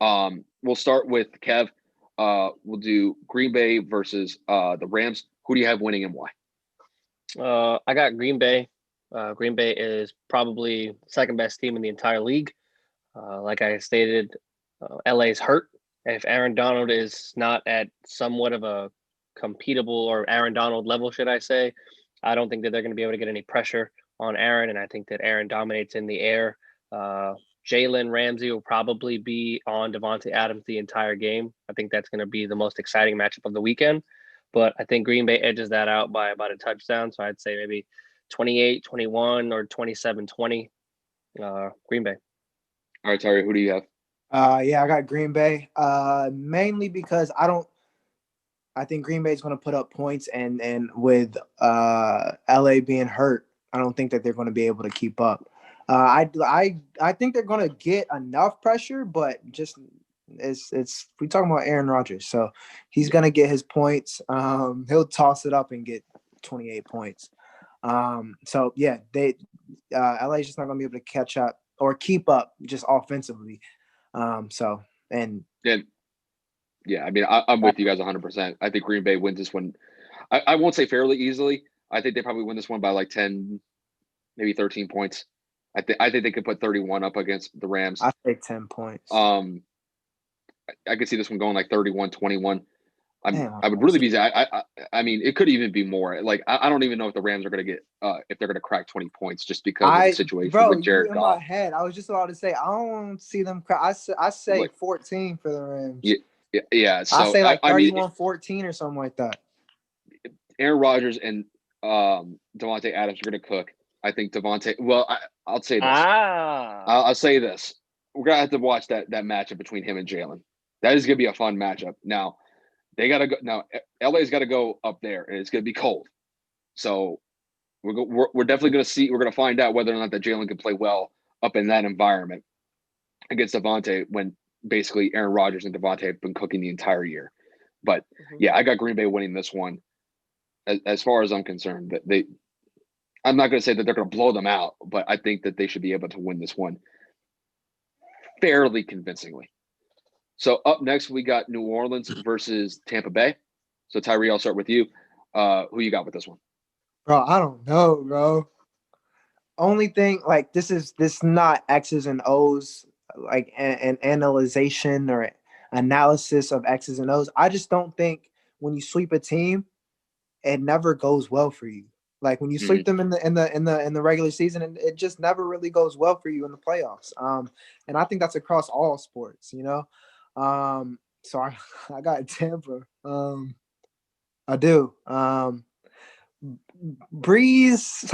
We'll start with Kev. We'll do Green Bay versus the Rams. Who do you have winning and why? I got Green Bay. Green Bay is probably the second best team in the entire league. Like I stated, LA's hurt. If Aaron Donald is not at somewhat of a competable or Aaron Donald level, should I say, I don't think that they're going to be able to get any pressure on Aaron. And I think that Aaron dominates in the air. Jalen Ramsey will probably be on Devontae Adams the entire game. I think that's going to be the most exciting matchup of the weekend. But I think Green Bay edges that out by about a touchdown. So I'd say maybe 28-21 or 27-20 Green Bay. All right, Tyree, who do you have? Yeah, I got Green Bay. Mainly because I think Green Bay is going to put up points, and with LA being hurt, I don't think that they're going to be able to keep up. I think they're going to get enough pressure, but just it's we talking about Aaron Rodgers, so he's going to get his points. He'll toss it up and get 28 points. So yeah, LA is just not going to be able to catch up or keep up just offensively. So and yeah, I mean, I'm with you guys 100%. I think Green Bay wins this one. I won't say fairly easily. I think they probably win this one by like 10, maybe 13 points. I think they could put 31 up against the Rams. I say 10 points. I could see this one going like 31-21. Damn, I would really be. I mean, it could even be more. Like I don't even know if the Rams are going to get if they're going to crack 20 points just because of the situation with Jared Goff. My head, I was just about to say I don't want to see them crack. I say like, 14 for the Rams. Yeah. So I say like 31-14 or something like that. Aaron Rodgers and Devontae Adams are going to cook. I think Devontae. Well, I'll say this. I'll say this. We're gonna have to watch that matchup between him and Jalen. That is gonna be a fun matchup. Now, they gotta go. Now, LA's got to go up there, and it's gonna be cold. So, we're definitely gonna see. We're gonna find out whether or not that Jalen can play well up in that environment against Devontae when basically Aaron Rodgers and Devontae have been cooking the entire year. But yeah, I got Green Bay winning this one. As far as I'm concerned, that I'm not going to say that they're going to blow them out, but I think that they should be able to win this one fairly convincingly. So up next, we got New Orleans versus Tampa Bay. So Tyree, I'll start with you. Who you got with this one? Bro, I don't know, bro. Only thing, like, this not X's and O's, like an analyzation or analysis of X's and O's. I just don't think when you sweep a team, it never goes well for you. Like when you sweep them in the regular season, and it just never really goes well for you in the playoffs. And I think that's across all sports, you know. So I got Tampa. I do. Breeze,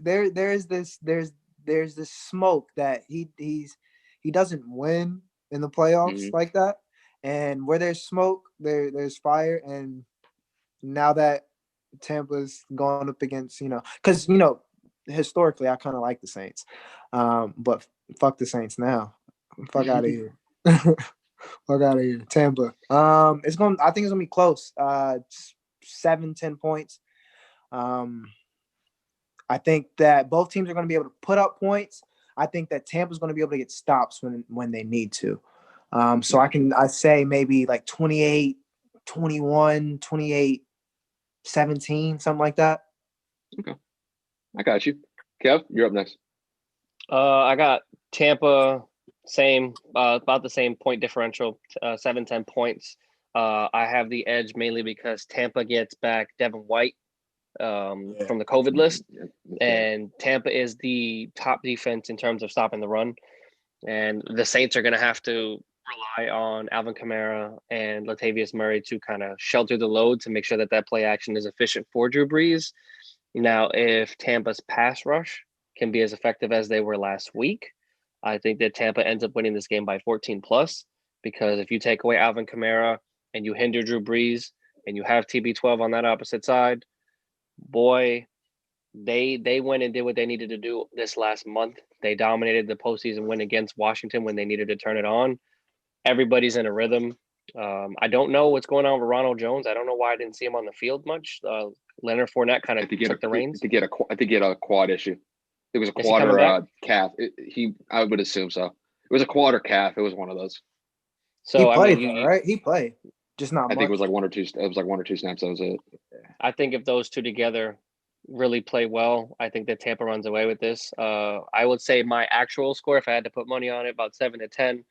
there's this smoke that he doesn't win in the playoffs like that. And where there's smoke, there's fire. And now that Tampa's going up against, because historically I kind of like the Saints, but fuck the Saints now. Fuck out of here. Fuck out of here, Tampa. I think it's gonna be close. 7-10 points. I think that both teams are going to be able to put up points. I think that Tampa's going to be able to get stops when they need to. So I say maybe like 28-21, 28-17, something like that. Okay. I got you. Kev, you're up next. I got Tampa, same, about the same point differential, 7-10 points. I have the edge mainly because Tampa gets back Devin White from the COVID list, and Tampa is the top defense in terms of stopping the run, and the Saints are going to have to rely on Alvin Kamara and Latavius Murray to kind of shelter the load to make sure that play action is efficient for Drew Brees. Now, if Tampa's pass rush can be as effective as they were last week, I think that Tampa ends up winning this game by 14 plus, because if you take away Alvin Kamara and you hinder Drew Brees and you have TB12 on that opposite side, boy, they went and did what they needed to do this last month. They dominated the postseason win against Washington when they needed to turn it on. Everybody's in a rhythm. I don't know what's going on with Ronald Jones. I don't know why I didn't see him on the field much. Leonard Fournette kind of took the reins. I think he had a quad issue. It was a quad or calf. I would assume so. It was a quad or calf. It was one of those. So he played, right? He played, just not much. I think it was like one or two. It was like one or two snaps. That was it. I think if those two together really play well, I think that Tampa runs away with this. I would say my actual score, if I had to put money on it, about 7-10.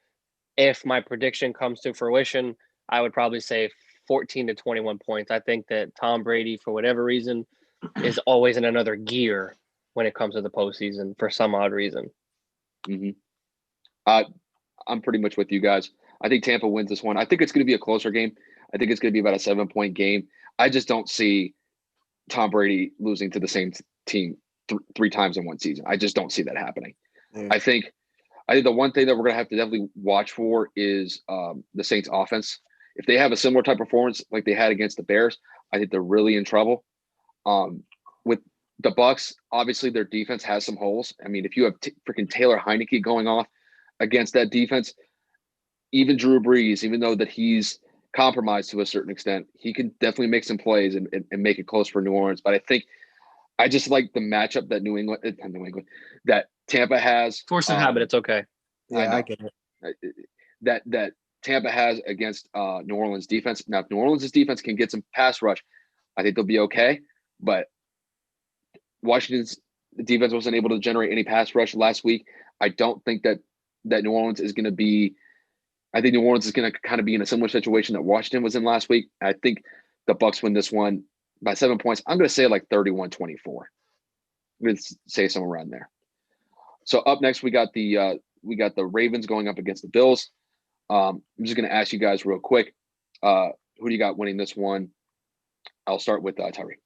If my prediction comes to fruition, I would probably say 14-21 points. I think that Tom Brady, for whatever reason, is always in another gear when it comes to the postseason for some odd reason. I'm pretty much with you guys. I think Tampa wins this one. I think it's going to be a closer game. I think it's going to be about a 7-point game. I just don't see Tom Brady losing to the same team three times in one season. I just don't see that happening. I think I think the one thing that we're going to have to definitely watch for is the Saints offense. If they have a similar type of performance like they had against the Bears, I think they're really in trouble. With the Bucks, obviously their defense has some holes. I mean, if you have freaking Taylor Heineke going off against that defense, even Drew Brees, even though that he's compromised to a certain extent, he can definitely make some plays and make it close for New Orleans. But I think I just like the matchup that that Tampa has. Force of habit, it's okay. Yeah, I get it. That Tampa has against New Orleans defense. Now, if New Orleans' defense can get some pass rush, I think they'll be okay. But Washington's defense wasn't able to generate any pass rush last week. I don't think that New Orleans is going to be – I think New Orleans is going to kind of be in a similar situation that Washington was in last week. I think the Bucs win this one by 7 points. I'm going to say like 31-24. I'm going to say somewhere around there. So up next, we got the Ravens going up against the Bills. I'm just going to ask you guys real quick, who do you got winning this one? I'll start with Tyree.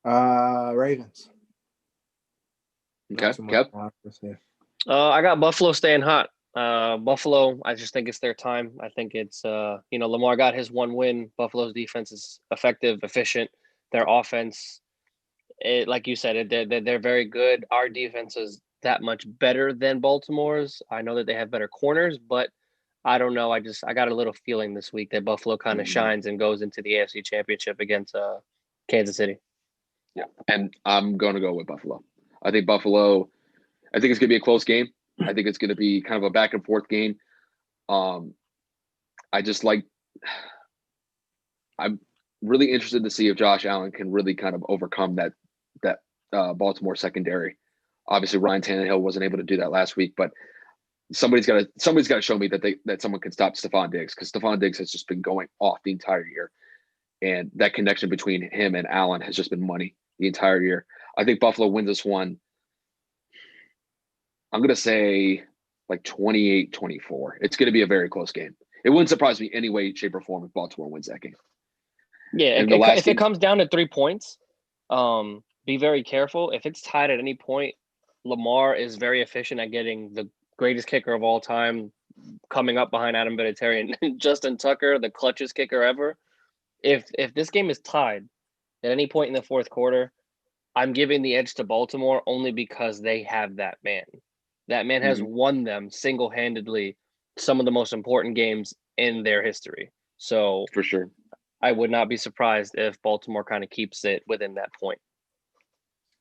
Ravens. Okay, Kev? I got Buffalo staying hot. Buffalo, I just think it's their time. I think it's, Lamar got his one win. Buffalo's defense is effective, efficient. Their offense, like you said, they're very good. Our defense is that much better than Baltimore's. I know that they have better corners, but I don't know. I got a little feeling this week that Buffalo kind of shines and goes into the AFC Championship against Kansas City. Yeah, and I'm going to go with Buffalo. I think it's going to be a close game. I think it's going to be kind of a back and forth game. I'm really interested to see if Josh Allen can really kind of overcome that Baltimore secondary. Obviously, Ryan Tannehill wasn't able to do that last week, but somebody's got to show me that someone can stop Stephon Diggs, because Stephon Diggs has just been going off the entire year, and that connection between him and Allen has just been money the entire year. I think Buffalo wins this one. I'm going to say like 28-24. It's going to be a very close game. It wouldn't surprise me any way, shape, or form if Baltimore wins that game. Yeah, if it comes down to 3 points, be very careful. If it's tied at any point, Lamar is very efficient at getting the greatest kicker of all time, coming up behind Adam Vinatieri and Justin Tucker, the clutchest kicker ever. If this game is tied at any point in the fourth quarter, I'm giving the edge to Baltimore only because they have that man. That man has won them single-handedly some of the most important games in their history. So for sure, I would not be surprised if Baltimore kind of keeps it within that point.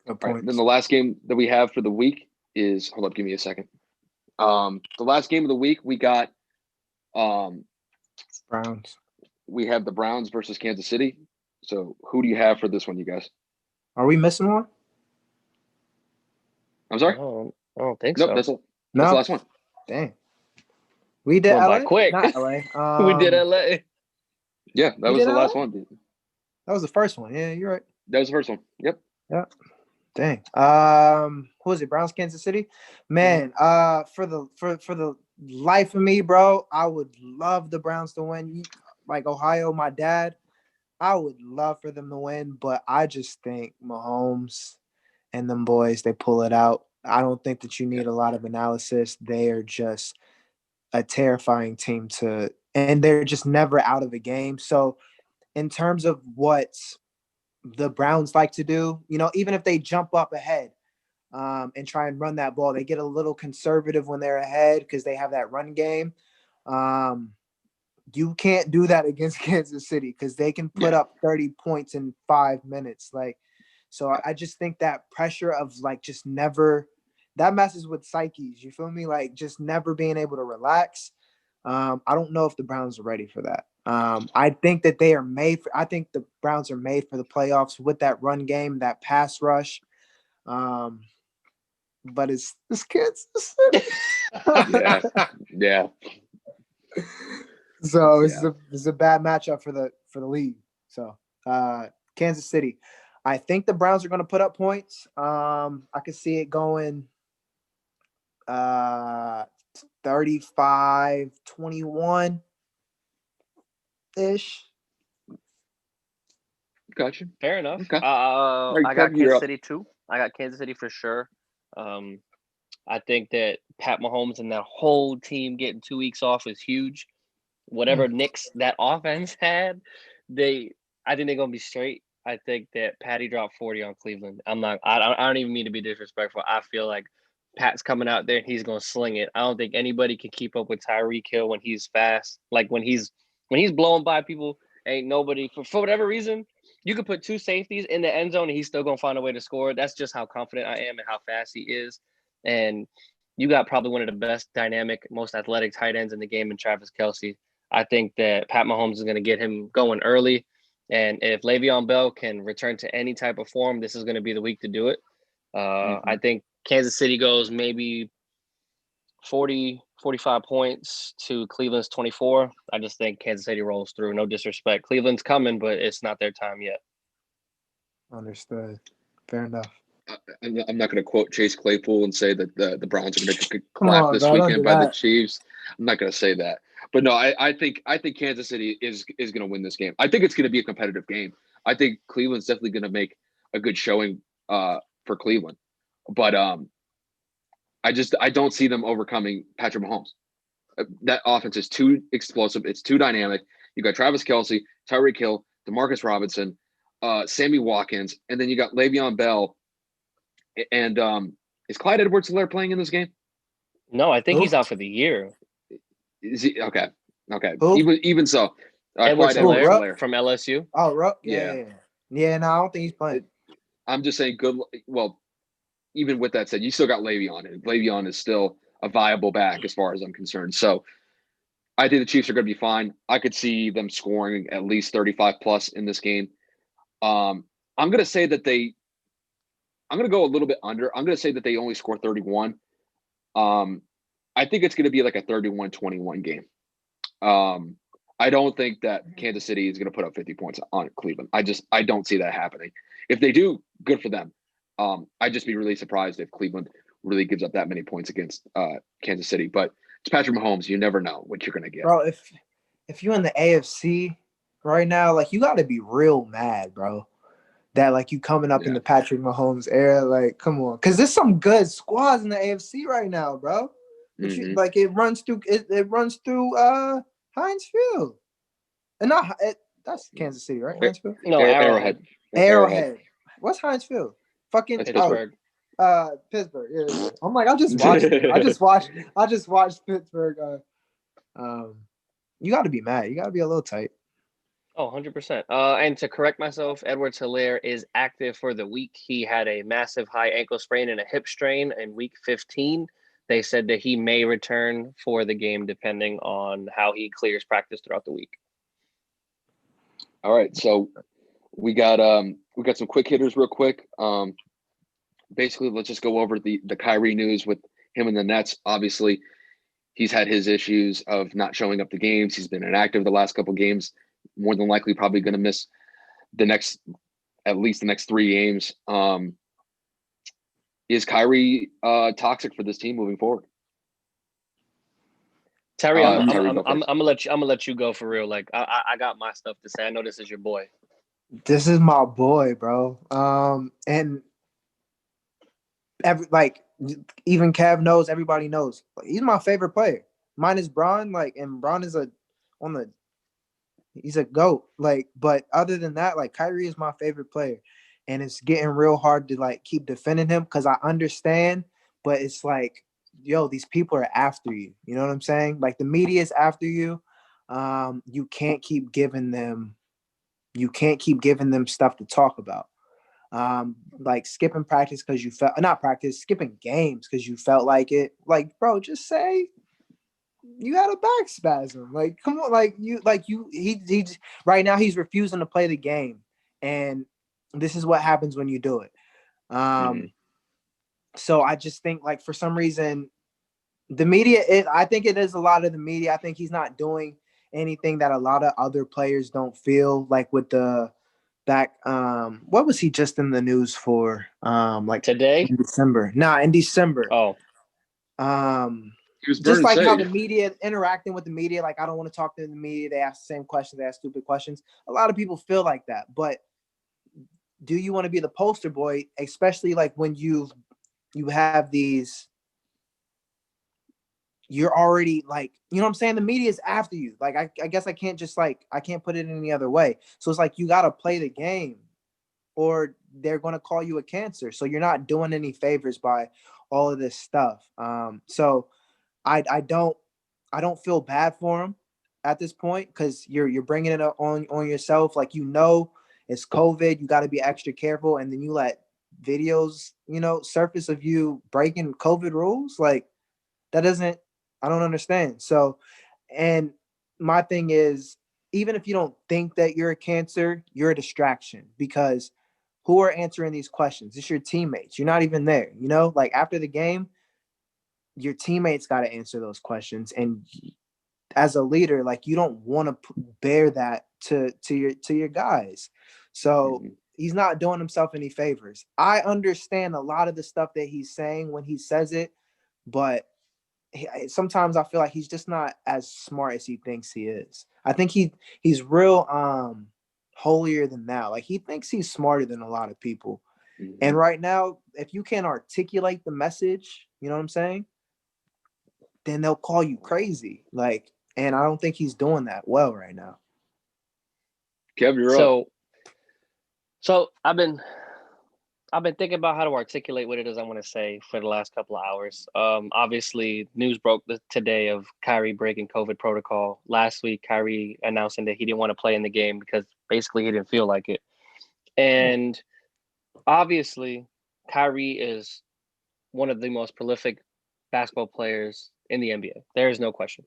Right, then the last game that we have for the week is – hold up, give me a second. The last game of the week, we got Browns. We have the Browns versus Kansas City. So who do you have for this one, you guys? Are we missing one? I'm sorry? I don't think so. That's the last one. Dang. We did LA? Quick. Not LA. We did LA. Yeah, that was the last one. That was the first one. Yeah, you're right. That was the first one. Yep. Yeah. Dang. Who was it? Browns, Kansas City? Man, for the life of me, bro, I would love the Browns to win. Like Ohio, my dad, I would love for them to win, but I just think Mahomes and them boys, they pull it out. I don't think that you need a lot of analysis. They are just a terrifying team and they're just never out of a game. So in terms of what the Browns like to do, even if they jump up ahead and try and run that ball, they get a little conservative when they're ahead because they have that run game. You can't do that against Kansas City because they can put up 30 points in 5 minutes. So I just think that pressure of just never – that messes with psyches. You feel me? Just never being able to relax. I don't know if the Browns are ready for that. I think that they are I think the Browns are made for the playoffs with that run game, that pass rush. But it's Kansas City. Yeah. So it's a bad matchup for the league. So Kansas City. I think the Browns are going to put up points. I could see it going 35-21 ish. Gotcha. Fair enough. Okay. I got Kansas City too. I got Kansas City for sure. I think that Pat Mahomes and that whole team getting 2 weeks off is huge. Whatever nicks that offense had, I think they're gonna be straight. I think that Patty dropped 40 on Cleveland. I don't even mean to be disrespectful. I feel like Pat's coming out there and he's gonna sling it. I don't think anybody can keep up with Tyreek Hill when he's fast. Like when he's blowing by people, ain't nobody for whatever reason. You could put 2 safeties in the end zone and he's still gonna find a way to score. That's just how confident I am and how fast he is. And you got probably one of the best dynamic, most athletic tight ends in the game in Travis Kelce. I think that Pat Mahomes is going to get him going early. And if Le'Veon Bell can return to any type of form, this is going to be the week to do it. I think Kansas City goes maybe 40, 45 points to Cleveland's 24. I just think Kansas City rolls through. No disrespect. Cleveland's coming, but it's not their time yet. Understood. Fair enough. I'm not going to quote Chase Claypool and say that the Browns are going to get clapped this weekend by the Chiefs. I'm not going to say that. But no, I think Kansas City is going to win this game. I think it's going to be a competitive game. I think Cleveland's definitely going to make a good showing for Cleveland. But I don't see them overcoming Patrick Mahomes. That offense is too explosive. It's too dynamic. You got Travis Kelce, Tyreek Hill, Demarcus Robinson, Sammy Watkins, and then you got Le'Veon Bell. And is Clyde Edwards-Helaire playing in this game? No, I think he's out for the year. Is he okay? Who? Even so, Edwards-Helaire from LSU. Oh, yeah. No, I don't think he's playing. I'm just saying, good. Well, even with that said, you still got Le'Veon, and Le'Veon is still a viable back as far as I'm concerned. So I think the Chiefs are going to be fine. I could see them scoring at least 35 plus in this game. I'm going to say that I'm going to go a little bit under. I'm going to say that they only score 31. I think it's going to be like a 31-21 game. I don't think that Kansas City is going to put up 50 points on Cleveland. I don't see that happening. If they do, good for them. I'd just be really surprised if Cleveland really gives up that many points against Kansas City. But it's Patrick Mahomes. You never know what you're going to get. Bro, if you're in the AFC right now, like you got to be real mad, bro. That like you coming up in the Patrick Mahomes era, like come on, because there's some good squads in the AFC right now, bro. Like it runs through Heinz Field, and that's Kansas City, right? Heinz Field? No, Arrowhead. What's Heinz Field? Fucking Pittsburgh. Pittsburgh. Yeah. I'm like, I just watched it. I just watched Pittsburgh. You got to be mad. You got to be a little tight. Oh, 100%. And to correct myself, Edwards-Helaire is active for the week. He had a massive high ankle sprain and a hip strain in week 15. They said that he may return for the game depending on how he clears practice throughout the week. All right, so we got some quick hitters real quick. Basically, let's just go over the Kyrie news with him and the Nets. Obviously, he's had his issues of not showing up to games. He's been inactive the last couple games. More than likely, probably going to miss at least the next 3 games. Is Kyrie toxic for this team moving forward? Tyree, I'm gonna let you go for real. Like I got my stuff to say. I know this is your boy. This is my boy, bro. And even Kev knows. Everybody knows. Like, he's my favorite player. Mine is Bron. And Bron is he's a GOAT. But other than that, Kyrie is my favorite player. And it's getting real hard to keep defending him because I understand, but it's these people are after you. You know what I'm saying? The media is after you. You can't keep giving them stuff to talk about. Skipping practice because you skipping games because you felt like it. Bro, just say you had a back spasm. Come on, he right now he's refusing to play the game, and this is what happens when you do it. So I just think for some reason the media. I think it is a lot of the media. I think he's not doing anything that a lot of other players don't feel with the back. What was he just in the news for? Today? In December. In December. Oh. He was just how the safe. media interacting with the media. I don't want to talk to the media. They ask the same questions. They ask stupid questions. A lot of people feel like that, but do you want to be the poster boy, especially when you have these you're already like, you know what I'm saying? The media is after you. Like, I guess I can't just like, I can't put it any other way. So it's like, you got to play the game or they're going to call you a cancer. So you're not doing any favors by all of this stuff. So I don't feel bad for him at this point because you're bringing it up on yourself. Like, it's COVID, you got to be extra careful, and then you let videos surface of you breaking COVID rules. Like, that doesn't, I don't understand. So, and my thing is, even if you don't think that you're a cancer, you're a distraction because who are answering these questions? It's your teammates. You're not even there. Like after the game, your teammates got to answer those questions. And as a leader, like you don't want to bear that to your guys. So he's not doing himself any favors. I understand a lot of the stuff that he's saying when he says it, but sometimes I feel like he's just not as smart as he thinks he is. I think he's real holier than thou. Like he thinks he's smarter than a lot of people. And right now, if you can't articulate the message, you know what I'm saying? Then they'll call you crazy. Like, and I don't think he's doing that well right now. Kev, you're up. So I've been thinking about how to articulate what it is I want to say for the last couple of hours. Obviously, news broke today of Kyrie breaking COVID protocol. Last week, Kyrie announcing that he didn't want to play in the game because basically he didn't feel like it. And obviously, Kyrie is one of the most prolific basketball players in the NBA. There is no question.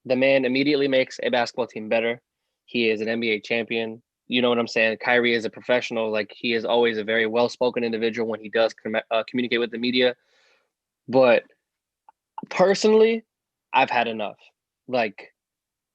The man immediately makes a basketball team better. He is an NBA champion. You know what I'm saying? Kyrie is a professional. Like, he is always a very well-spoken individual when he does communicate with the media. But personally, I've had enough. Like,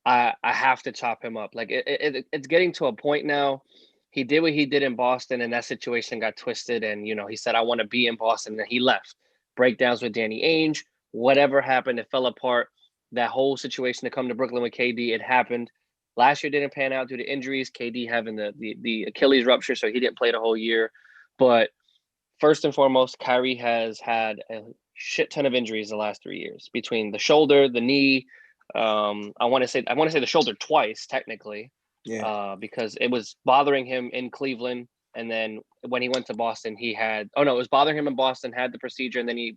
I have to chop him up. Like, it's getting to a point now. He did what he did in Boston, and that situation got twisted. And, he said, I want to be in Boston, and he left. Breakdowns with Danny Ainge, whatever happened, it fell apart. That whole situation to come to Brooklyn with KD, it happened. Last year didn't pan out due to injuries, KD having the Achilles rupture, so he didn't play the whole year. But first and foremost, Kyrie has had a shit ton of injuries the last 3 years between the shoulder, the knee. I want to say the shoulder twice, technically, because it was bothering him in Cleveland. And then when he went to Boston, it was bothering him in Boston, had the procedure, and then he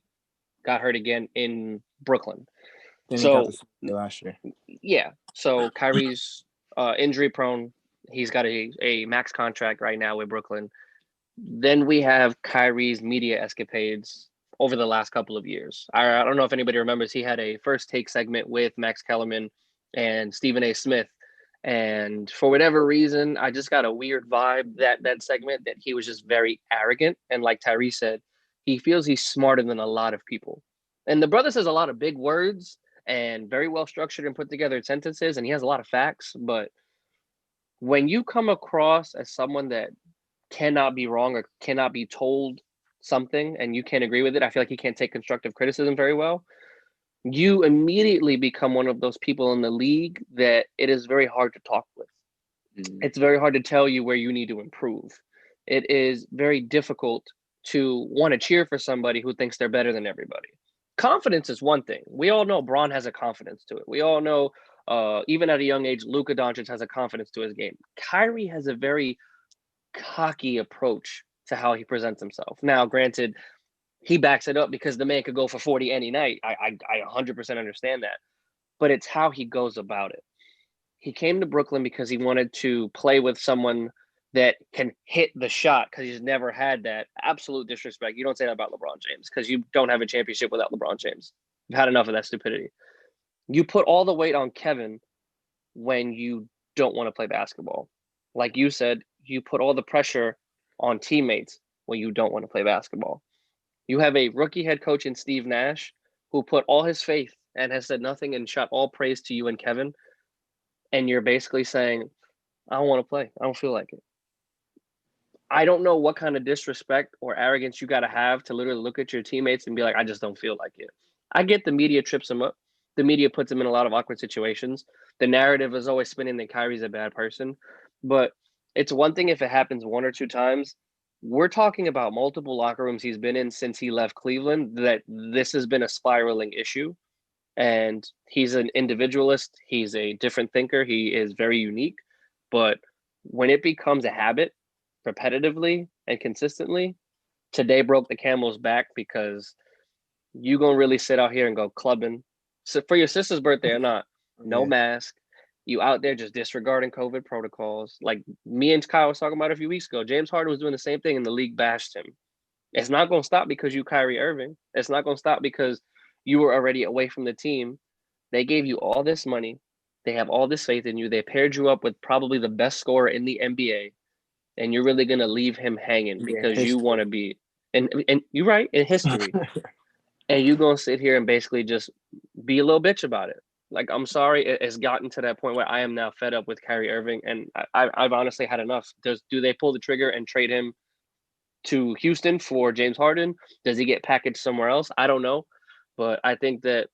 got hurt again in Brooklyn. Then he got the last year. Yeah. So Kyrie's injury prone. He's got a max contract right now with Brooklyn. Then we have Kyrie's media escapades over the last couple of years. I don't know if anybody remembers, he had a first take segment with Max Kellerman and Stephen A. Smith. And for whatever reason, I just got a weird vibe that segment that he was just very arrogant. And like Tyree said, he feels he's smarter than a lot of people. And the brother says a lot of big words and very well structured and put together sentences, and he has a lot of facts. But when you come across as someone that cannot be wrong or cannot be told something and you can't agree with it, I feel like he can't take constructive criticism very well. You immediately become one of those people in the league that it is very hard to talk with. It's very hard to tell you where you need to improve. It is very difficult to want to cheer for somebody who thinks they're better than everybody. Confidence is one thing. We all know Braun has a confidence to it. We all know, even at a young age, Luka Doncic has a confidence to his game. Kyrie has a very cocky approach to how he presents himself. Now, granted, he backs it up because the man could go for 40 any night. I 100% understand that. But it's how he goes about it. He came to Brooklyn because he wanted to play with someone that can hit the shot because he's never had that. Absolute disrespect. You don't say that about LeBron James because you don't have a championship without LeBron James. You've had enough of that stupidity. You put all the weight on Kevin when you don't want to play basketball. Like you said, you put all the pressure on teammates when you don't want to play basketball. You have a rookie head coach in Steve Nash who put all his faith and has said nothing and shot all praise to you and Kevin. And you're basically saying, I don't want to play. I don't feel like it. I don't know what kind of disrespect or arrogance you got to have to literally look at your teammates and be like, I just don't feel like it. I get the media trips him up. The media puts him in a lot of awkward situations. The narrative is always spinning that Kyrie's a bad person. But it's one thing if it happens one or two times. We're talking about multiple locker rooms he's been in since he left Cleveland, that this has been a spiraling issue. And he's an individualist. He's a different thinker. He is very unique. But when it becomes a habit, repetitively and consistently, today broke the camel's back because you gonna really sit out here and go clubbing. So for your sister's birthday or not, no mask. You out there just disregarding COVID protocols. Like me and Kyle was talking about a few weeks ago. James Harden was doing the same thing and the league bashed him. It's not gonna stop because you Kyrie Irving. It's not gonna stop because you were already away from the team. They gave you all this money. They have all this faith in you. They paired you up with probably the best scorer in the NBA, and you're really gonna leave him hanging because you want to be and you're right in history. And you gonna sit here and basically just be a little bitch about it. Like, I'm sorry, it's gotten to that point where I am now fed up with Kyrie Irving, and I've honestly had enough. Do they pull the trigger and trade him to Houston for James Harden? Does he get packaged somewhere else? I don't know, but I think that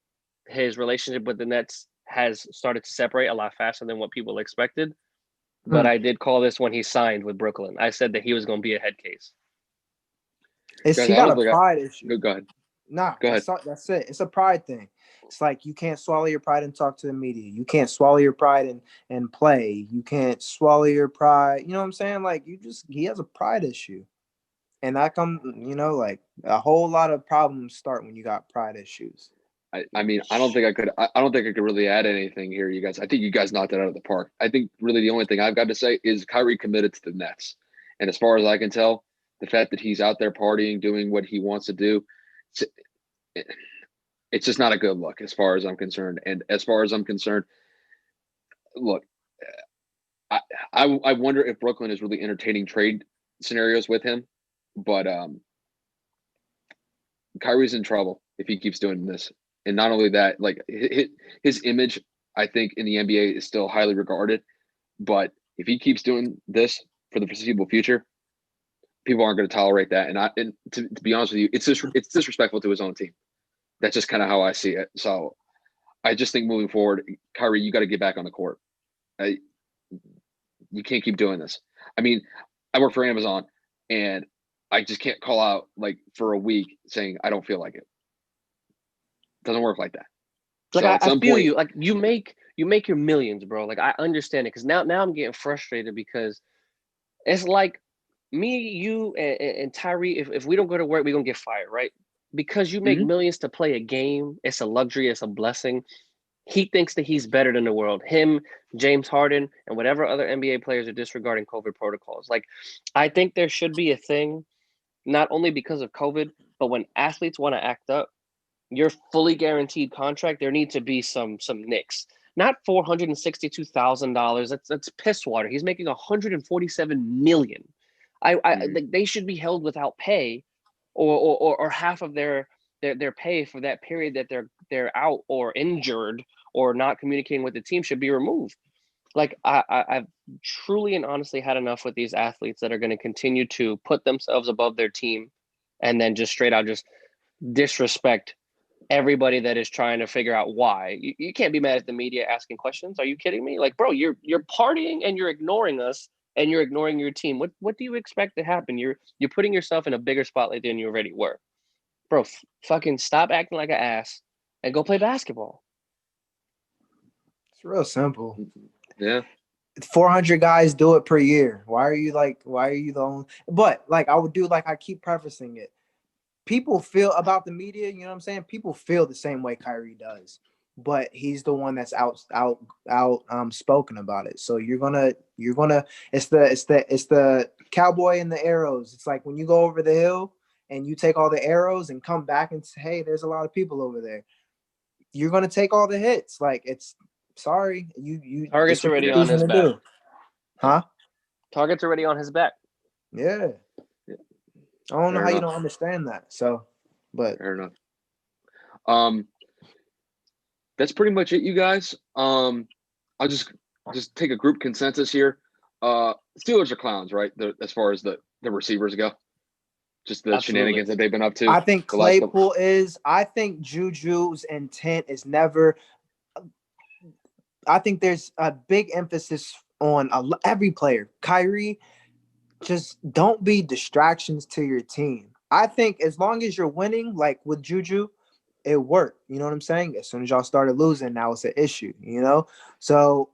his relationship with the Nets has started to separate a lot faster than what people expected. But I did call this when he signed with Brooklyn. I said that he was going to be a head case. He got a pride issue. Go ahead. Nah, go ahead. That's it. It's a pride thing. It's like you can't swallow your pride and talk to the media. You can't swallow your pride and play. You can't swallow your pride. You know what I'm saying? Like he has a pride issue. And that like a whole lot of problems start when you got pride issues. I mean, I don't think I could really add anything here, you guys. I think you guys knocked it out of the park. I think really the only thing I've got to say is Kyrie committed to the Nets. And as far as I can tell, the fact that he's out there partying, doing what he wants to do, it's just not a good look as far as I'm concerned. And as far as I'm concerned, look, I wonder if Brooklyn is really entertaining trade scenarios with him. But Kyrie's in trouble if he keeps doing this. And not only that, like his image, I think, in the NBA is still highly regarded. But if he keeps doing this for the foreseeable future, people aren't going to tolerate that. And to be honest with you, it's disrespectful to his own team. That's just kind of how I see it. So I just think moving forward, Kyrie, you got to get back on the court. You can't keep doing this. I mean, I work for Amazon, and I just can't call out like for a week saying I don't feel like it. Doesn't work like that. Like, so I feel you. Like you make your millions, bro. Like I understand it because now I'm getting frustrated because it's like me, you, and Tyree. If we don't go to work, we're gonna get fired, right? Because you make millions to play a game. It's a luxury. It's a blessing. He thinks that he's better than the world. Him, James Harden, and whatever other NBA players are disregarding COVID protocols. Like, I think there should be a thing, not only because of COVID, but when athletes want to act up, your fully guaranteed contract, there need to be some nicks. Not $462,000. That's piss water. He's making $147 million. They should be held without pay, or half of their pay for that period that they're out or injured or not communicating with the team should be removed. Like I've truly and honestly had enough with these athletes that are going to continue to put themselves above their team and then just straight out just disrespect everybody that is trying to figure out why. You can't be mad at the media asking questions. Are you kidding me? Like, bro, you're partying and you're ignoring us and you're ignoring your team. What do you expect to happen? You're putting yourself in a bigger spotlight than you already were. Bro, fucking stop acting like an ass and go play basketball. It's real simple. Yeah. 400 guys do it per year. Why are you the only? But like I would do, like I keep prefacing it. People feel about the media, you know what I'm saying? People feel the same way Kyrie does, but he's the one that's out spoken about it. So you're gonna it's the cowboy and the arrows. It's like when you go over the hill and you take all the arrows and come back and say, hey, there's a lot of people over there. You're gonna take all the hits. Like it's sorry, you Target's already on his back. Huh? Target's already on his back. Yeah. I don't know how you don't understand that. So, but fair enough. That's pretty much it, you guys. I'll just take a group consensus here. Steelers are clowns, right? As far as the receivers go. Just the shenanigans that they've been up to. I think Claypool is. I think Juju's intent is never. I think there's a big emphasis on every player. Kyrie, just don't be distractions to your team. I think as long as you're winning, like with Juju, it worked. You know what I'm saying? As soon as y'all started losing, now it's an issue, you know? So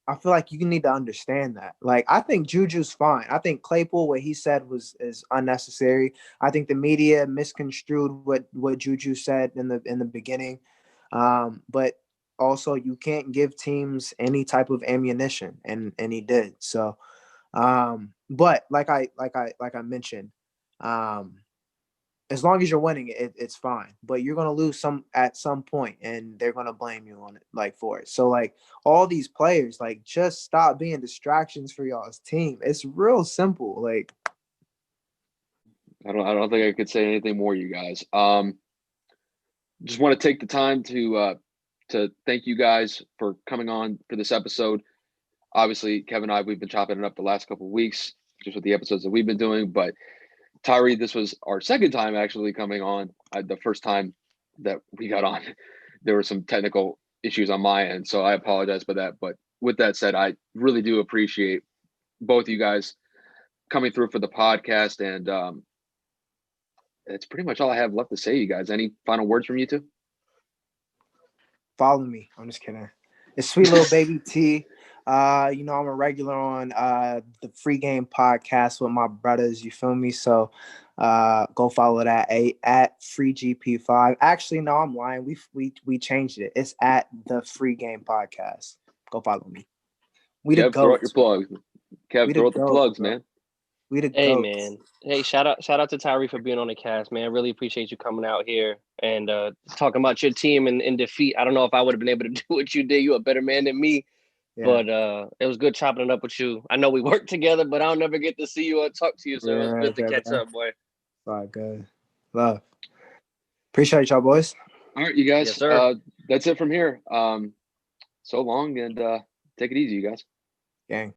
I feel like you need to understand that. Like, I think Juju's fine. I think Claypool, what he said is unnecessary. I think the media misconstrued what Juju said in the beginning. But also you can't give teams any type of ammunition, and he did. So but like I mentioned, as long as you're winning it's fine, but you're going to lose at some point, and they're going to blame you on it, like, for it. So, like, all these players, like, just stop being distractions for y'all's team. It's real simple. Like, I don't think I could say anything more, you guys. Just want to take the time to thank you guys for coming on for this episode. Obviously, Kevin and I, we've been chopping it up the last couple of weeks just with the episodes that we've been doing, but Tyree, this was our second time actually coming on. The first time that we got on, there were some technical issues on my end, so I apologize for that. But with that said, I really do appreciate both of you guys coming through for the podcast, and it's pretty much all I have left to say. You guys, any final words from you two? follow me. I'm just kidding. It's Sweet Little Baby T. You know, I'm a regular on the Free Game podcast with my brothers. You feel me? So go follow that at FreeGP5. Actually, no, I'm lying. We changed it. It's at the Free Game podcast. Go follow me. We the Kev, throw out your goats. plugs. Kev, throw out the plugs, bro. man. We the Hey, goats. man. Hey, shout out to Tyree for being on the cast, man. I really appreciate you coming out here and talking about your team in defeat. I don't know if I would have been able to do what you did. You're a better man than me. Yeah. But it was good chopping it up with you. I know we work together, but I'll never get to see you or talk to you. So it was good to catch up, boy. All right, good. Love. Appreciate y'all, boys. All right, you guys. Yes, sir. That's it from here. So long, and take it easy, you guys. Gang.